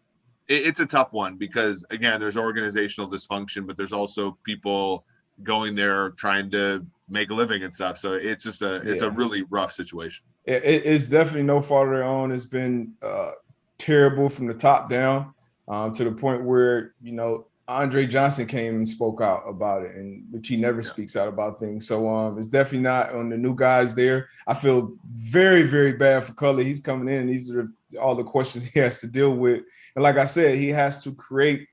it's a tough one because, again, there's organizational dysfunction, but there's also people going there trying to make a living and stuff. So it's just it's a really rough situation. It's definitely no fault of their own. It's been terrible from the top down to the point where, Andre Johnson came and spoke out about it, which he never speaks out about things. So it's definitely not on the new guys there. I feel very, very bad for Culley. He's coming in, and these are all the questions he has to deal with. And like I said, he has to create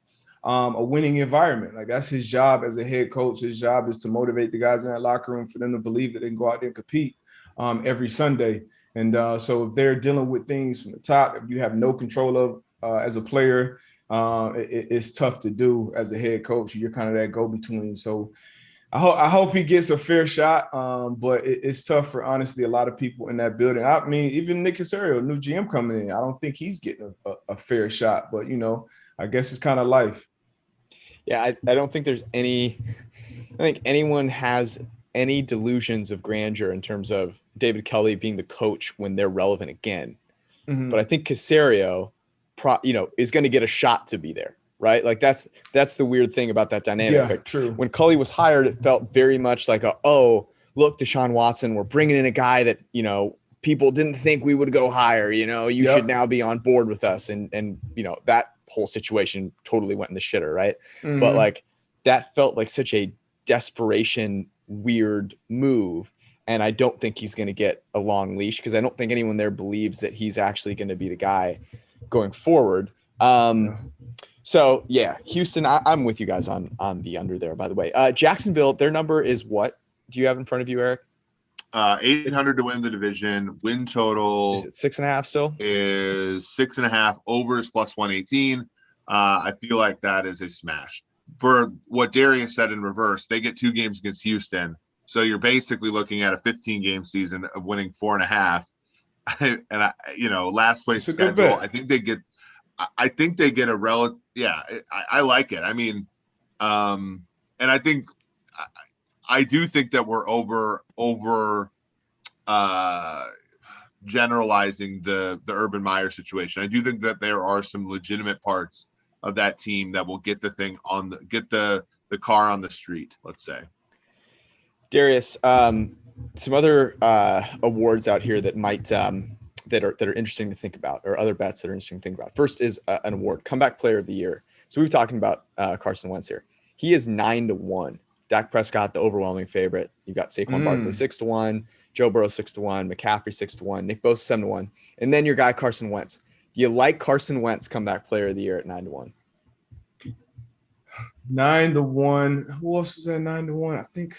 a winning environment. Like that's his job as a head coach. His job is to motivate the guys in that locker room for them to believe that they can go out there and compete every Sunday. And so if they're dealing with things from the top, if you have no control of as a player, it's tough to do as a head coach. You're kind of that go-between. So I hope he gets a fair shot, but it's tough for, honestly, a lot of people in that building. I mean, even Nick Caserio, new GM coming in, I don't think he's getting a fair shot. But, I guess it's kind of life. Yeah, I don't think there's I think anyone has any delusions of grandeur in terms of David Kelly being the coach when they're relevant again. Mm-hmm. But I think Caserio, is going to get a shot to be there. Right. Like that's the weird thing about that dynamic. Yeah, like, true. When Cully was hired, it felt very much like look, Deshaun Watson, we're bringing in a guy that, people didn't think we would go higher. You should now be on board with us. And that whole situation totally went in the shitter. Right. Mm-hmm. But like that felt like such a desperation, weird move. And I don't think he's going to get a long leash because I don't think anyone there believes that he's actually going to be the guy going forward. So yeah, Houston, I'm with you guys on the under there, by the way. Jacksonville, their number is what? Do you have in front of you, Eric? 800 to win the division. Win total is it 6.5 still? Is 6.5. Over is plus 118. I feel like that is a smash. For what Darius said in reverse, they get 2 games against Houston. So you're basically looking at a 15-game season of winning 4.5. And last place schedule, I think they get a relative. Yeah, I like it. I mean, and I think I do think that we're over generalizing the Urban Meyer situation. I do think that there are some legitimate parts of that team that will get the thing get the car on the street, let's say. Darius, some other awards out here that might that are interesting to think about, or other bets that are interesting to think about. First is an award, comeback player of the year. So we've talking about Carson Wentz here. He is 9-1. Dak Prescott, the overwhelming favorite. You've got Saquon Barkley 6-1, Joe Burrow 6-1, McCaffrey 6-1, Nick Bosa 7-1, and then your guy Carson Wentz. Do you like Carson Wentz comeback player of the year at 9-1? 9-1. Who else was at 9-1? I think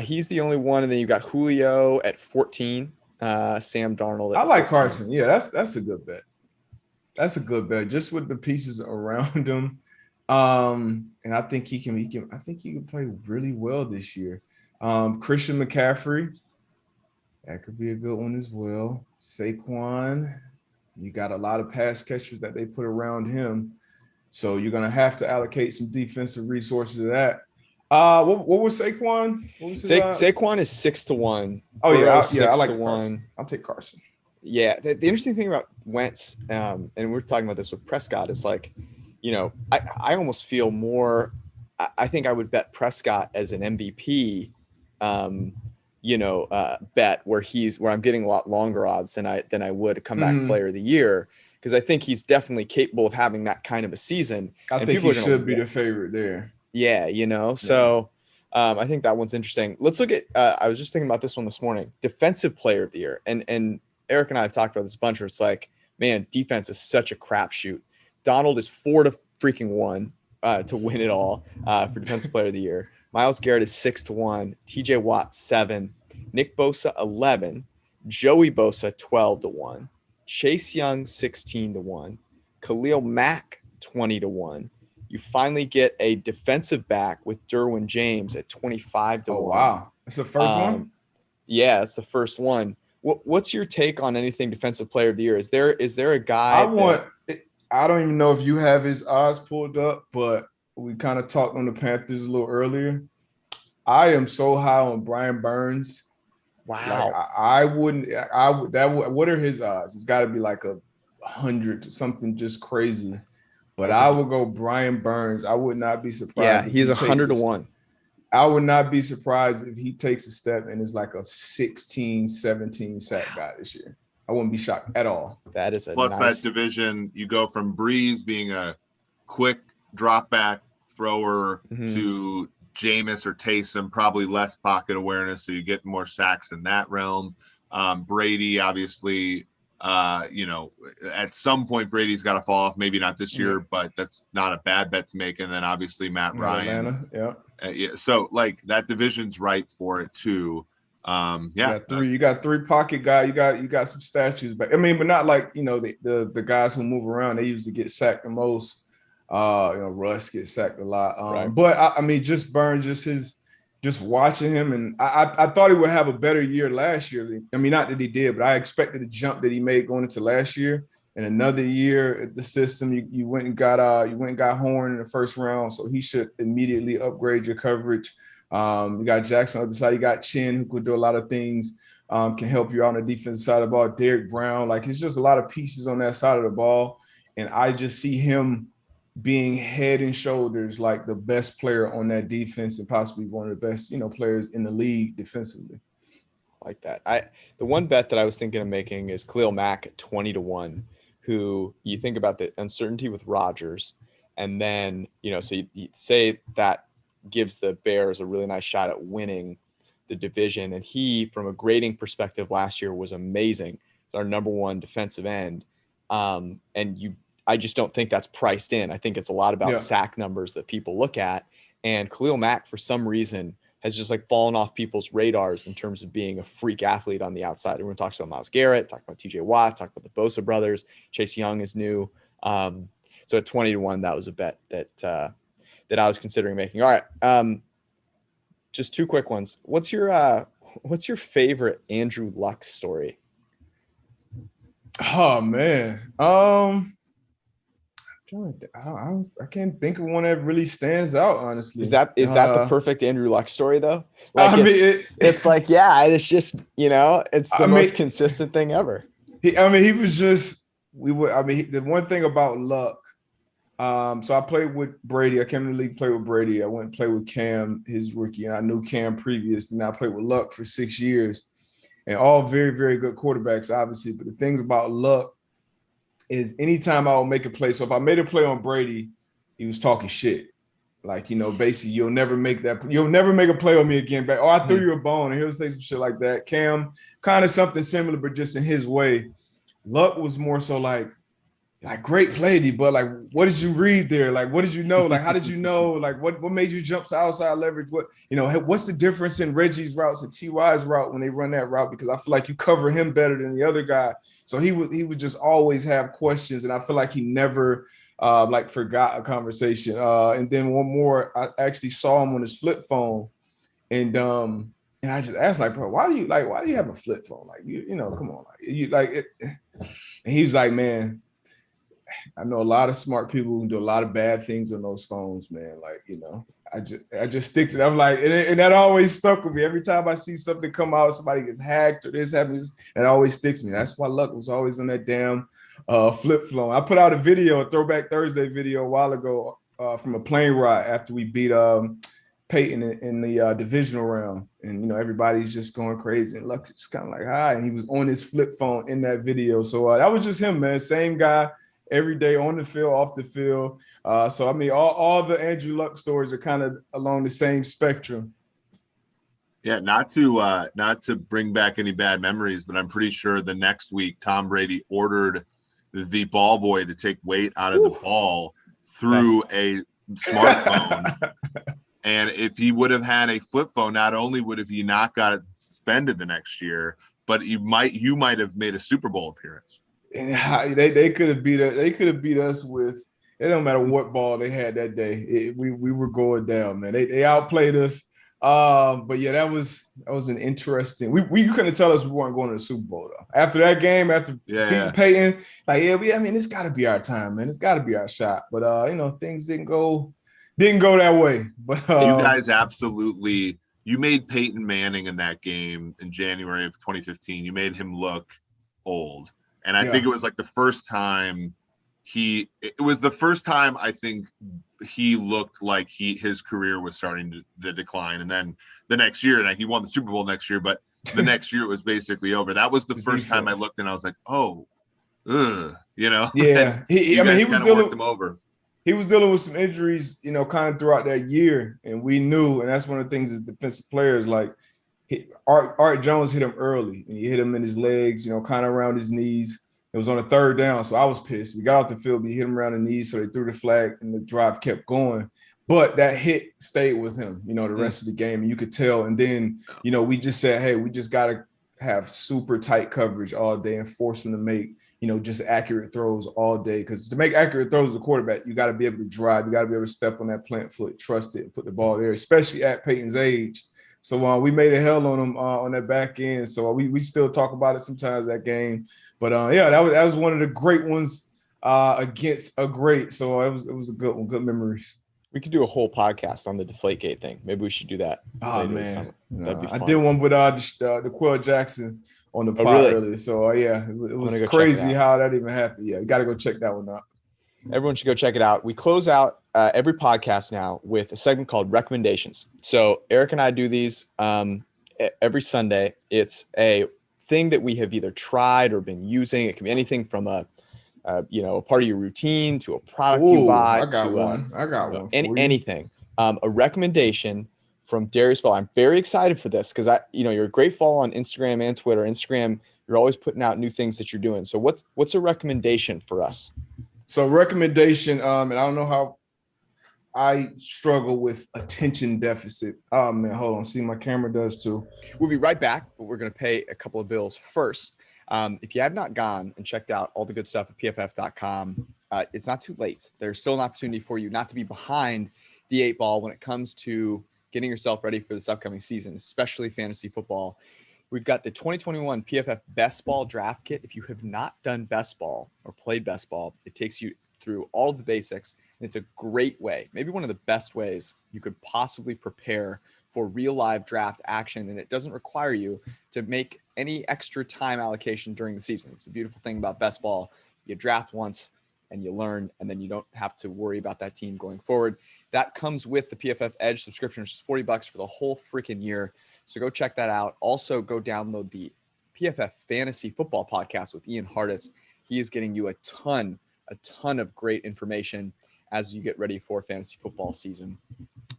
he's the only one, and then you got Julio at 14. Sam Darnold. I like 14. Carson. Yeah, that's a good bet. That's a good bet. Just with the pieces around him, and I think he can. I think he can play really well this year. Christian McCaffrey, that could be a good one as well. Saquon, you got a lot of pass catchers that they put around him, so you're gonna have to allocate some defensive resources to that. What was Saquon? Saquon is 6-1. Oh yeah, I like Carson. I'll take Carson. Yeah, the interesting thing about Wentz, and we're talking about this with Prescott, is like, I almost feel more. I think I would bet Prescott as an MVP, bet where I'm getting a lot longer odds than I would a comeback player of the year, because I think he's definitely capable of having that kind of a season. I think he should be the favorite there. Yeah, so I think that one's interesting. Let's look at I was just thinking about this one this morning. Defensive player of the year. And Eric and I have talked about this a bunch where it's like, man, defense is such a crapshoot. Donald is 4-1 to win it all for defensive player of the year. Myles Garrett is 6-1. TJ Watt 7. Nick Bosa 11. Joey Bosa 12-1. Chase Young 16-1. Khalil Mack 20-1. You finally get a defensive back with Derwin James at 25-1. Oh, wow. That's the first one? Yeah, it's the first one. What's your take on anything defensive player of the year? Is there a guy I don't even know if you have his odds pulled up, but we kind of talked on the Panthers a little earlier. I am so high on Brian Burns. Wow. Like what are his odds? It's got to be like 100 to something just crazy. But I would go Brian Burns. I would not be surprised. Yeah, he's 100-1. I would not be surprised if he takes a step and is like a 16, 17 sack guy this year. I wouldn't be shocked at all. That is plus that division. You go from Breeze being a quick drop back thrower to Jameis or Taysom, probably less pocket awareness, so you get more sacks in that realm. Brady, obviously, At some point Brady's got to fall off. Maybe not this year, but that's not a bad bet to make. And then obviously Matt Ryan. Atlanta, yeah. So like that division's ripe for it too. You got three pocket guy. You got some statues, but but not like the guys who move around. They usually get sacked the most. Russ gets sacked a lot. Right. But just Burns, just watching him, and I thought he would have a better year last year. Not that he did, but I expected the jump that he made going into last year. And another year at the system, you went and got Horn in the first round, so he should immediately upgrade your coverage. You got Jackson on the other side. You got Chin, who could do a lot of things, can help you out on the defensive side of the ball. Derek Brown, it's just a lot of pieces on that side of the ball, and I just see him being head and shoulders like the best player on that defense and possibly one of the best, players in the league defensively. Like that. The one bet that I was thinking of making is Khalil Mack at 20-1, who you think about the uncertainty with Rodgers, and then, so you say that gives the Bears a really nice shot at winning the division. And he, from a grading perspective last year, was amazing. Our number one defensive end. I just don't think that's priced in. I think it's a lot about sack numbers that people look at. And Khalil Mack, for some reason, has just fallen off people's radars in terms of being a freak athlete on the outside. Everyone talks about Myles Garrett, talk about TJ Watt, talk about the Bosa brothers. Chase Young is new. So at 20-1, that was a bet that I was considering making. All right. Just two quick ones. What's your favorite Andrew Luck story? Oh man. I can't think of one that really stands out, honestly. Is that the perfect Andrew Luck story though? It's just, it's the most consistent thing ever. He was just, the one thing about Luck, so I played with Brady. I came to the league, played with Brady. I went and played with Cam, his rookie, and I knew Cam previous, and I played with Luck for 6 years, and all very, very good quarterbacks, obviously. But the things about Luck is anytime I would make a play. So if I made a play on Brady, he was talking shit. Basically, you'll never make a play on me again. But I threw you a bone, and he'll say some shit like that. Cam, kind of something similar, but just in his way. Luck was more so like great play, D, but what did you read there? What did you know? How did you know? What made you jump to outside leverage? What's the difference in Reggie's routes and TY's route when they run that route? Because I feel like you cover him better than the other guy. So he would just always have questions, and I feel like he never forgot a conversation. And then one more, I actually saw him on his flip phone, and I just asked, bro, why do you have a flip phone? Come on, and he was like, man, I know a lot of smart people who do a lot of bad things on those phones, man. I just stick to that. I'm and that always stuck with me. Every time I see something come out, somebody gets hacked or this happens, it always sticks with me. That's why Luck was always on that damn flip phone. I put out a Throwback Thursday video a while ago from a plane ride after we beat Peyton in the divisional round, and everybody's just going crazy, and Luck just kind of hi, and he was on his flip phone in that video. So that was just him, man. Same guy. Every day on the field, off the field. All the Andrew Luck stories are kind of along the same spectrum. Yeah, not to bring back any bad memories, but I'm pretty sure the next week Tom Brady ordered the ball boy to take weight out of the ball through a smartphone. And if he would have had a flip phone, not only would have he not got it suspended the next year, but you might have made a Super Bowl appearance. And they could have beat us. They could have beat us with. It don't matter what ball they had that day. We were going down, man. They outplayed us. But yeah, that was an interesting. We couldn't tell us we weren't going to the Super Bowl though. After that game, after beating Peyton, it's got to be our time, man. It's got to be our shot. But things didn't go that way. But you guys absolutely. You made Peyton Manning in that game in January of 2015. You made him look old. And I think it was the first time I think he looked like his career was starting to decline. And then the next year, and he won the Super Bowl next year, but the next year it was basically over. That was the first time I looked and I was like, oh, Yeah. He was dealing them over. He was dealing with some injuries, kind of throughout that year. And we knew, and that's one of the things as defensive players, Art Jones hit him early, and he hit him in his legs, kind of around his knees. It was on a 3rd down, so I was pissed. We got off the field, we hit him around the knees, so they threw the flag, and the drive kept going. But that hit stayed with him, the rest of the game, and you could tell. And then, we just said, hey, we just got to have super tight coverage all day and force them to make, just accurate throws all day. Because to make accurate throws as a quarterback, you got to be able to drive. You got to be able to step on that plant foot, trust it, and put the ball there, especially at Peyton's age. So we made a hell on him on that back end. So we still talk about it sometimes, that game. But, that was one of the great ones against a great. So it was a good one, good memories. We could do a whole podcast on the Deflategate thing. Maybe we should do that. Oh, man. That'd be fun. I did one with the Quill Jackson on the pod earlier. So, it was crazy how that even happened. Yeah, you got to go check that one out. Everyone should go check it out. We close out every podcast now with a segment called Recommendations. So Eric and I do these every Sunday. It's a thing that we have either tried or been using. It can be anything from a part of your routine to a product you buy. I got one. Anything. A recommendation from Darius Butler. I'm very excited for this because you're a great follow on Instagram and Twitter. Instagram, you're always putting out new things that you're doing. So what's a recommendation for us? So recommendation, and I don't know how I struggle with attention deficit. Oh man, hold on. See, my camera does too. We'll be right back, but we're going to pay a couple of bills first. If you have not gone and checked out all the good stuff at pff.com, it's not too late. There's still an opportunity for you not to be behind the 8 ball when it comes to getting yourself ready for this upcoming season, especially fantasy football. We've got the 2021 PFF Best Ball Draft Kit. If you have not done Best Ball or played Best Ball, it takes you through all of the basics, and it's a great way, maybe one of the best ways you could possibly prepare for real live draft action, and it doesn't require you to make any extra time allocation during the season. It's a beautiful thing about Best Ball. You draft once and you learn, and then you don't have to worry about that team going forward. That comes with the PFF Edge subscription, which is $40 for the whole freaking year. So go check that out. Also, go download the PFF Fantasy Football Podcast with Ian Harditz. He is getting you a ton of great information as you get ready for fantasy football season.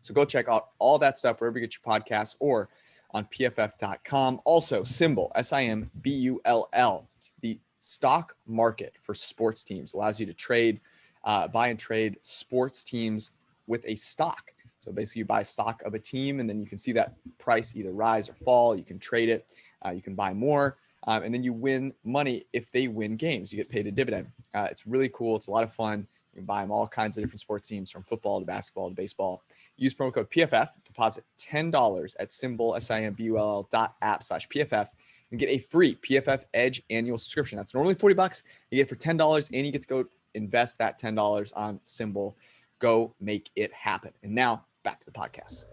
So go check out all that stuff wherever you get your podcasts or on pff.com. Also, Symbol, SIMBULL, the stock market for sports teams, allows you to trade, buy and trade sports teams with a stock. So basically you buy stock of a team and then you can see that price either rise or fall. You can trade it. You can buy more. And then you win money if they win games. You get paid a dividend. It's really cool. it's a lot of fun. You can buy them all kinds of different sports teams, from football to basketball to baseball. Use promo code PFF, deposit $10 at Symbol, SIMBULL.app/PFF, and get a free PFF Edge annual subscription. That's normally $40. You get it for $10, and you get to go invest that $10 on Symbol. Go make it happen. And now back to the podcast.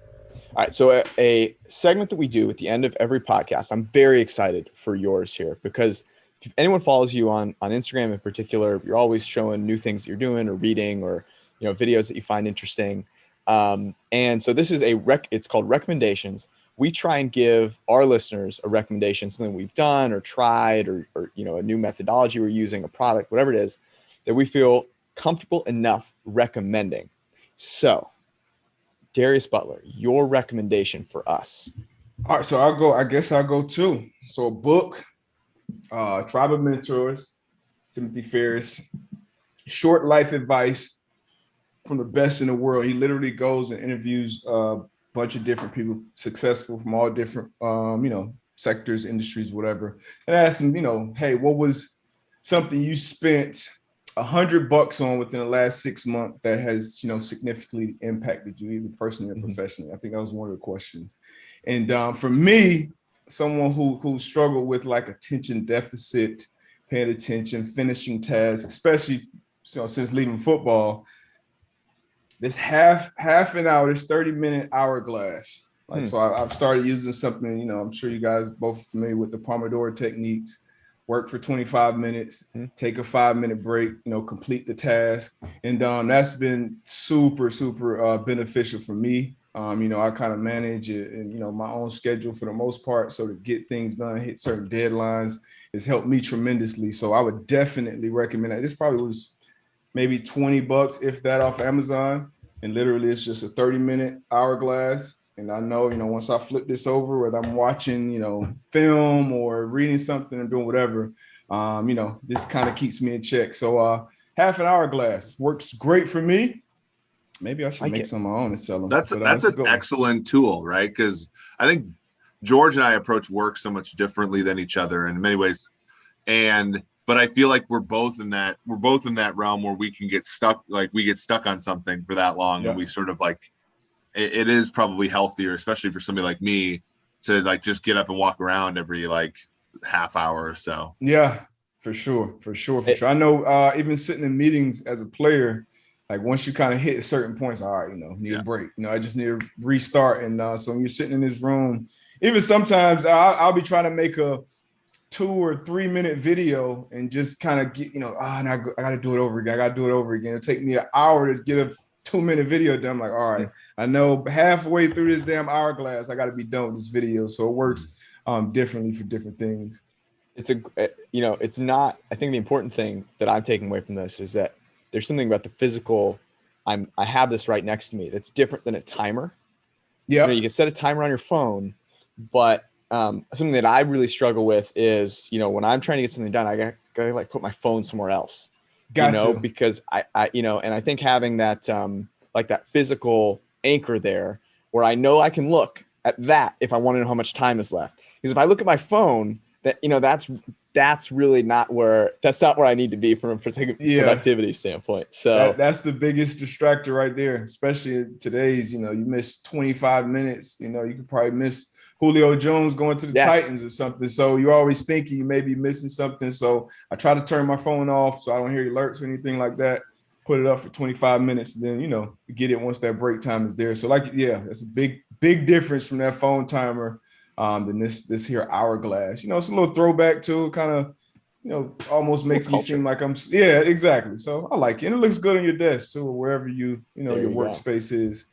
All right, so a segment that we do at the end of every podcast, I'm very excited for yours here, because if anyone follows you on Instagram in particular, you're always showing new things that you're doing or reading, or videos that you find interesting. And so this is it's called Recommendations. We try and give our listeners a recommendation, something we've done or tried, or a new methodology we're using, a product, whatever it is, that we feel comfortable enough recommending. So, Darius Butler, your recommendation for us. All right, so I guess I'll go too. So a book, Tribe of Mentors, Timothy Ferriss, short life advice from the best in the world. He literally goes and interviews a bunch of different people, successful from all different, sectors, industries, whatever, and asks them, hey, what was something you spent $100 on within the last 6 months that has, significantly impacted you, either personally or professionally? I think that was one of the questions. And for me, someone who struggled with like attention deficit, paying attention, finishing tasks, especially since leaving football, this half an hour, this 30-minute hourglass. So I've started using something, I'm sure you guys both are familiar with the Pomodoro techniques. Work for 25 minutes, take a 5-minute break, complete the task. And that's been super, super beneficial for me. I kind of manage it and, my own schedule for the most part. So to get things done, hit certain deadlines has helped me tremendously. So I would definitely recommend that. This probably was maybe $20, if that, off Amazon. And literally it's just a 30-minute hourglass. And I know, once I flip this over, whether I'm watching, film or reading something or doing whatever, This kind of keeps me in check. So half an hourglass works great for me. Maybe I should make some of my own and sell them. That's an excellent tool, right? Because I think George and I approach work so much differently than each other in many ways. But I feel like we're both in that realm where we can get stuck, like we get stuck on something for that long, and we sort of like it is probably healthier, especially for somebody like me, to like just get up and walk around every like half hour or so. Yeah, for sure. I know even sitting in meetings as a player, like once you kind of hit certain points, all right, need a break. I just need to restart. And so when you're sitting in this room, even sometimes I'll be trying to make a 2 or 3 minute video and just kind of get, I got to do it over again. It'll take me an hour to get a 2 minute video done. I'm like, all right, I know halfway through this damn hourglass, I got to be done with this video. So it works differently for different things. It's not, I think the important thing that I'm taking away from this is that there's something about the physical. I have this right next to me that's different than a timer. Yeah. You can set a timer on your phone, but something that I really struggle with is, when I'm trying to get something done, I got to like put my phone somewhere else, because I and I think having that, like that physical anchor there where I know I can look at that if I want to know how much time is left. Because if I look at my phone, that, that's really not where I need to be from a productivity standpoint. So that's the biggest distractor right there, especially in today's, you miss 25 minutes, you could probably miss Julio Jones going to the Titans or something. So you're always thinking you may be missing something. So I try to turn my phone off so I don't hear alerts or anything like that. Put it up for 25 minutes, then, get it once that break time is there. So that's a big difference from that phone timer than this here hourglass. It's a little throwback to kind of, almost makes me seem like I'm, exactly. So I like it. And it looks good on your desk too, or wherever your workspace is.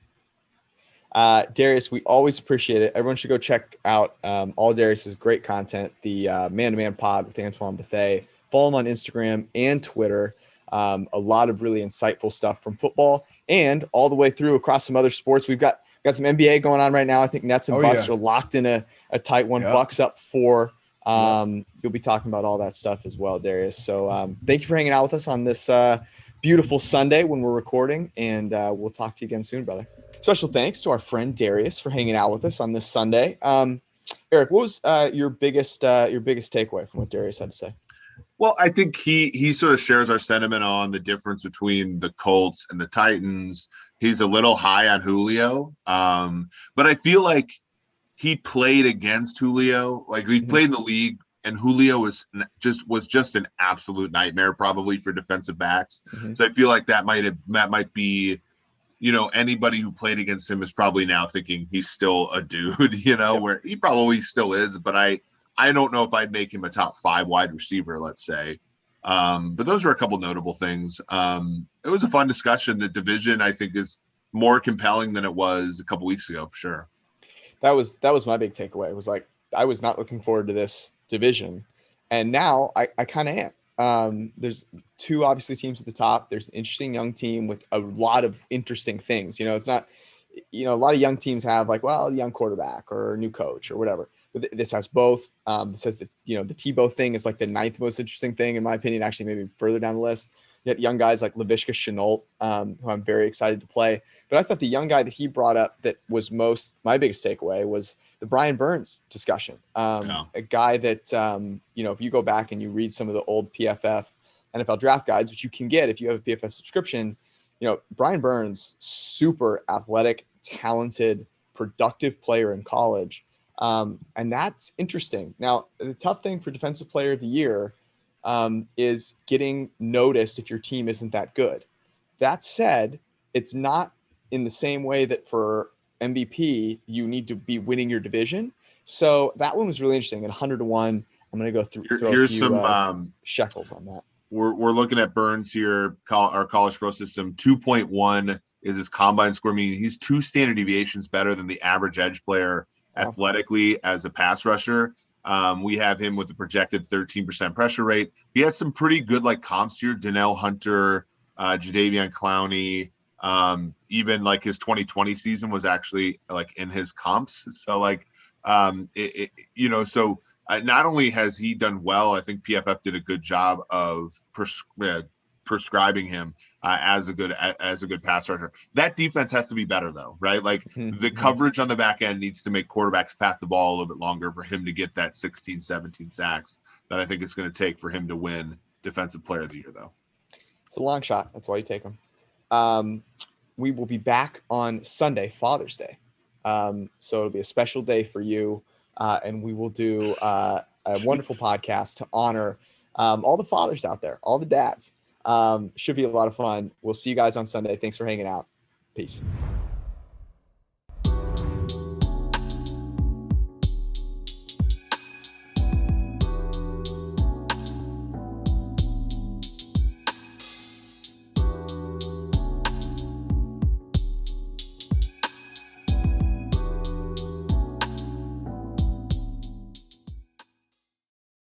Darius, we always appreciate it. Everyone should go check out all Darius's great content, the Man-to-Man Pod with Antoine Bethea. Follow him on Instagram and Twitter. A lot of really insightful stuff from football and all the way through across some other sports. We've got some NBA going on right now. I think Nets and Bucks are locked in a tight one. Yep. Bucks up 4. You'll be talking about all that stuff as well, Darius. So thank you for hanging out with us on this beautiful Sunday when we're recording, and we'll talk to you again soon, brother. Special thanks to our friend Darius for hanging out with us on this Sunday. Eric, what was your biggest takeaway from what Darius had to say? Well, I think he sort of shares our sentiment on the difference between the Colts and the Titans. He's a little high on Julio, but I feel like he played against Julio. Like he played in the league, and Julio was just an absolute nightmare, probably for defensive backs. So I feel like that might be, anybody who played against him is probably now thinking he's still a dude, where he probably still is, but I don't know if I'd make him a top 5 wide receiver, let's say. But those are a couple notable things. It was a fun discussion. The division, I think, is more compelling than it was a couple weeks ago, for sure. That was my big takeaway. It was like, I was not looking forward to this division, and now I kind of am. There's 2 obviously teams at the top. There's an interesting young team with a lot of interesting things. It's not, a lot of young teams have like, well, a young quarterback or a new coach or whatever. But this has both. This has the Tebow thing is like the 9th most interesting thing, in my opinion, actually maybe further down the list. You got young guys like Laviska Shenault, who I'm very excited to play. But I thought the young guy that he brought up that was my biggest takeaway was the Brian Burns discussion. A guy that, if you go back and you read some of the old PFF NFL draft guides, which you can get if you have a PFF subscription, Brian Burns, super athletic, talented, productive player in college. And that's interesting. Now, the tough thing for Defensive Player of the Year is getting noticed if your team isn't that good. That said, it's not in the same way that for MVP, you need to be winning your division. So that one was really interesting. At 100 to 1, I'm going to go through here's a few, some shekels on that. We're looking at Burns here, our college pro system. 2.1 is his combine score, meaning he's 2 standard deviations better than the average edge player athletically as a pass rusher. We have him with a projected 13% pressure rate. He has some pretty good comps here. Donnell Hunter, Jadeveon Clowney, even his 2020 season was actually in his comps. So so not only has he done well, I think PFF did a good job of prescribing him as a good pass rusher. That defense has to be better though, right? Like the coverage on the back end needs to make quarterbacks pat the ball a little bit longer for him to get that 16, 17 sacks that I think it's going to take for him to win Defensive Player of the Year, though. It's a long shot. That's why you take him. We will be back on Sunday, Father's Day. So it'll be a special day for you. And we will do a wonderful podcast to honor all the fathers out there, all the dads. Should be a lot of fun. We'll see you guys on Sunday. Thanks for hanging out. Peace.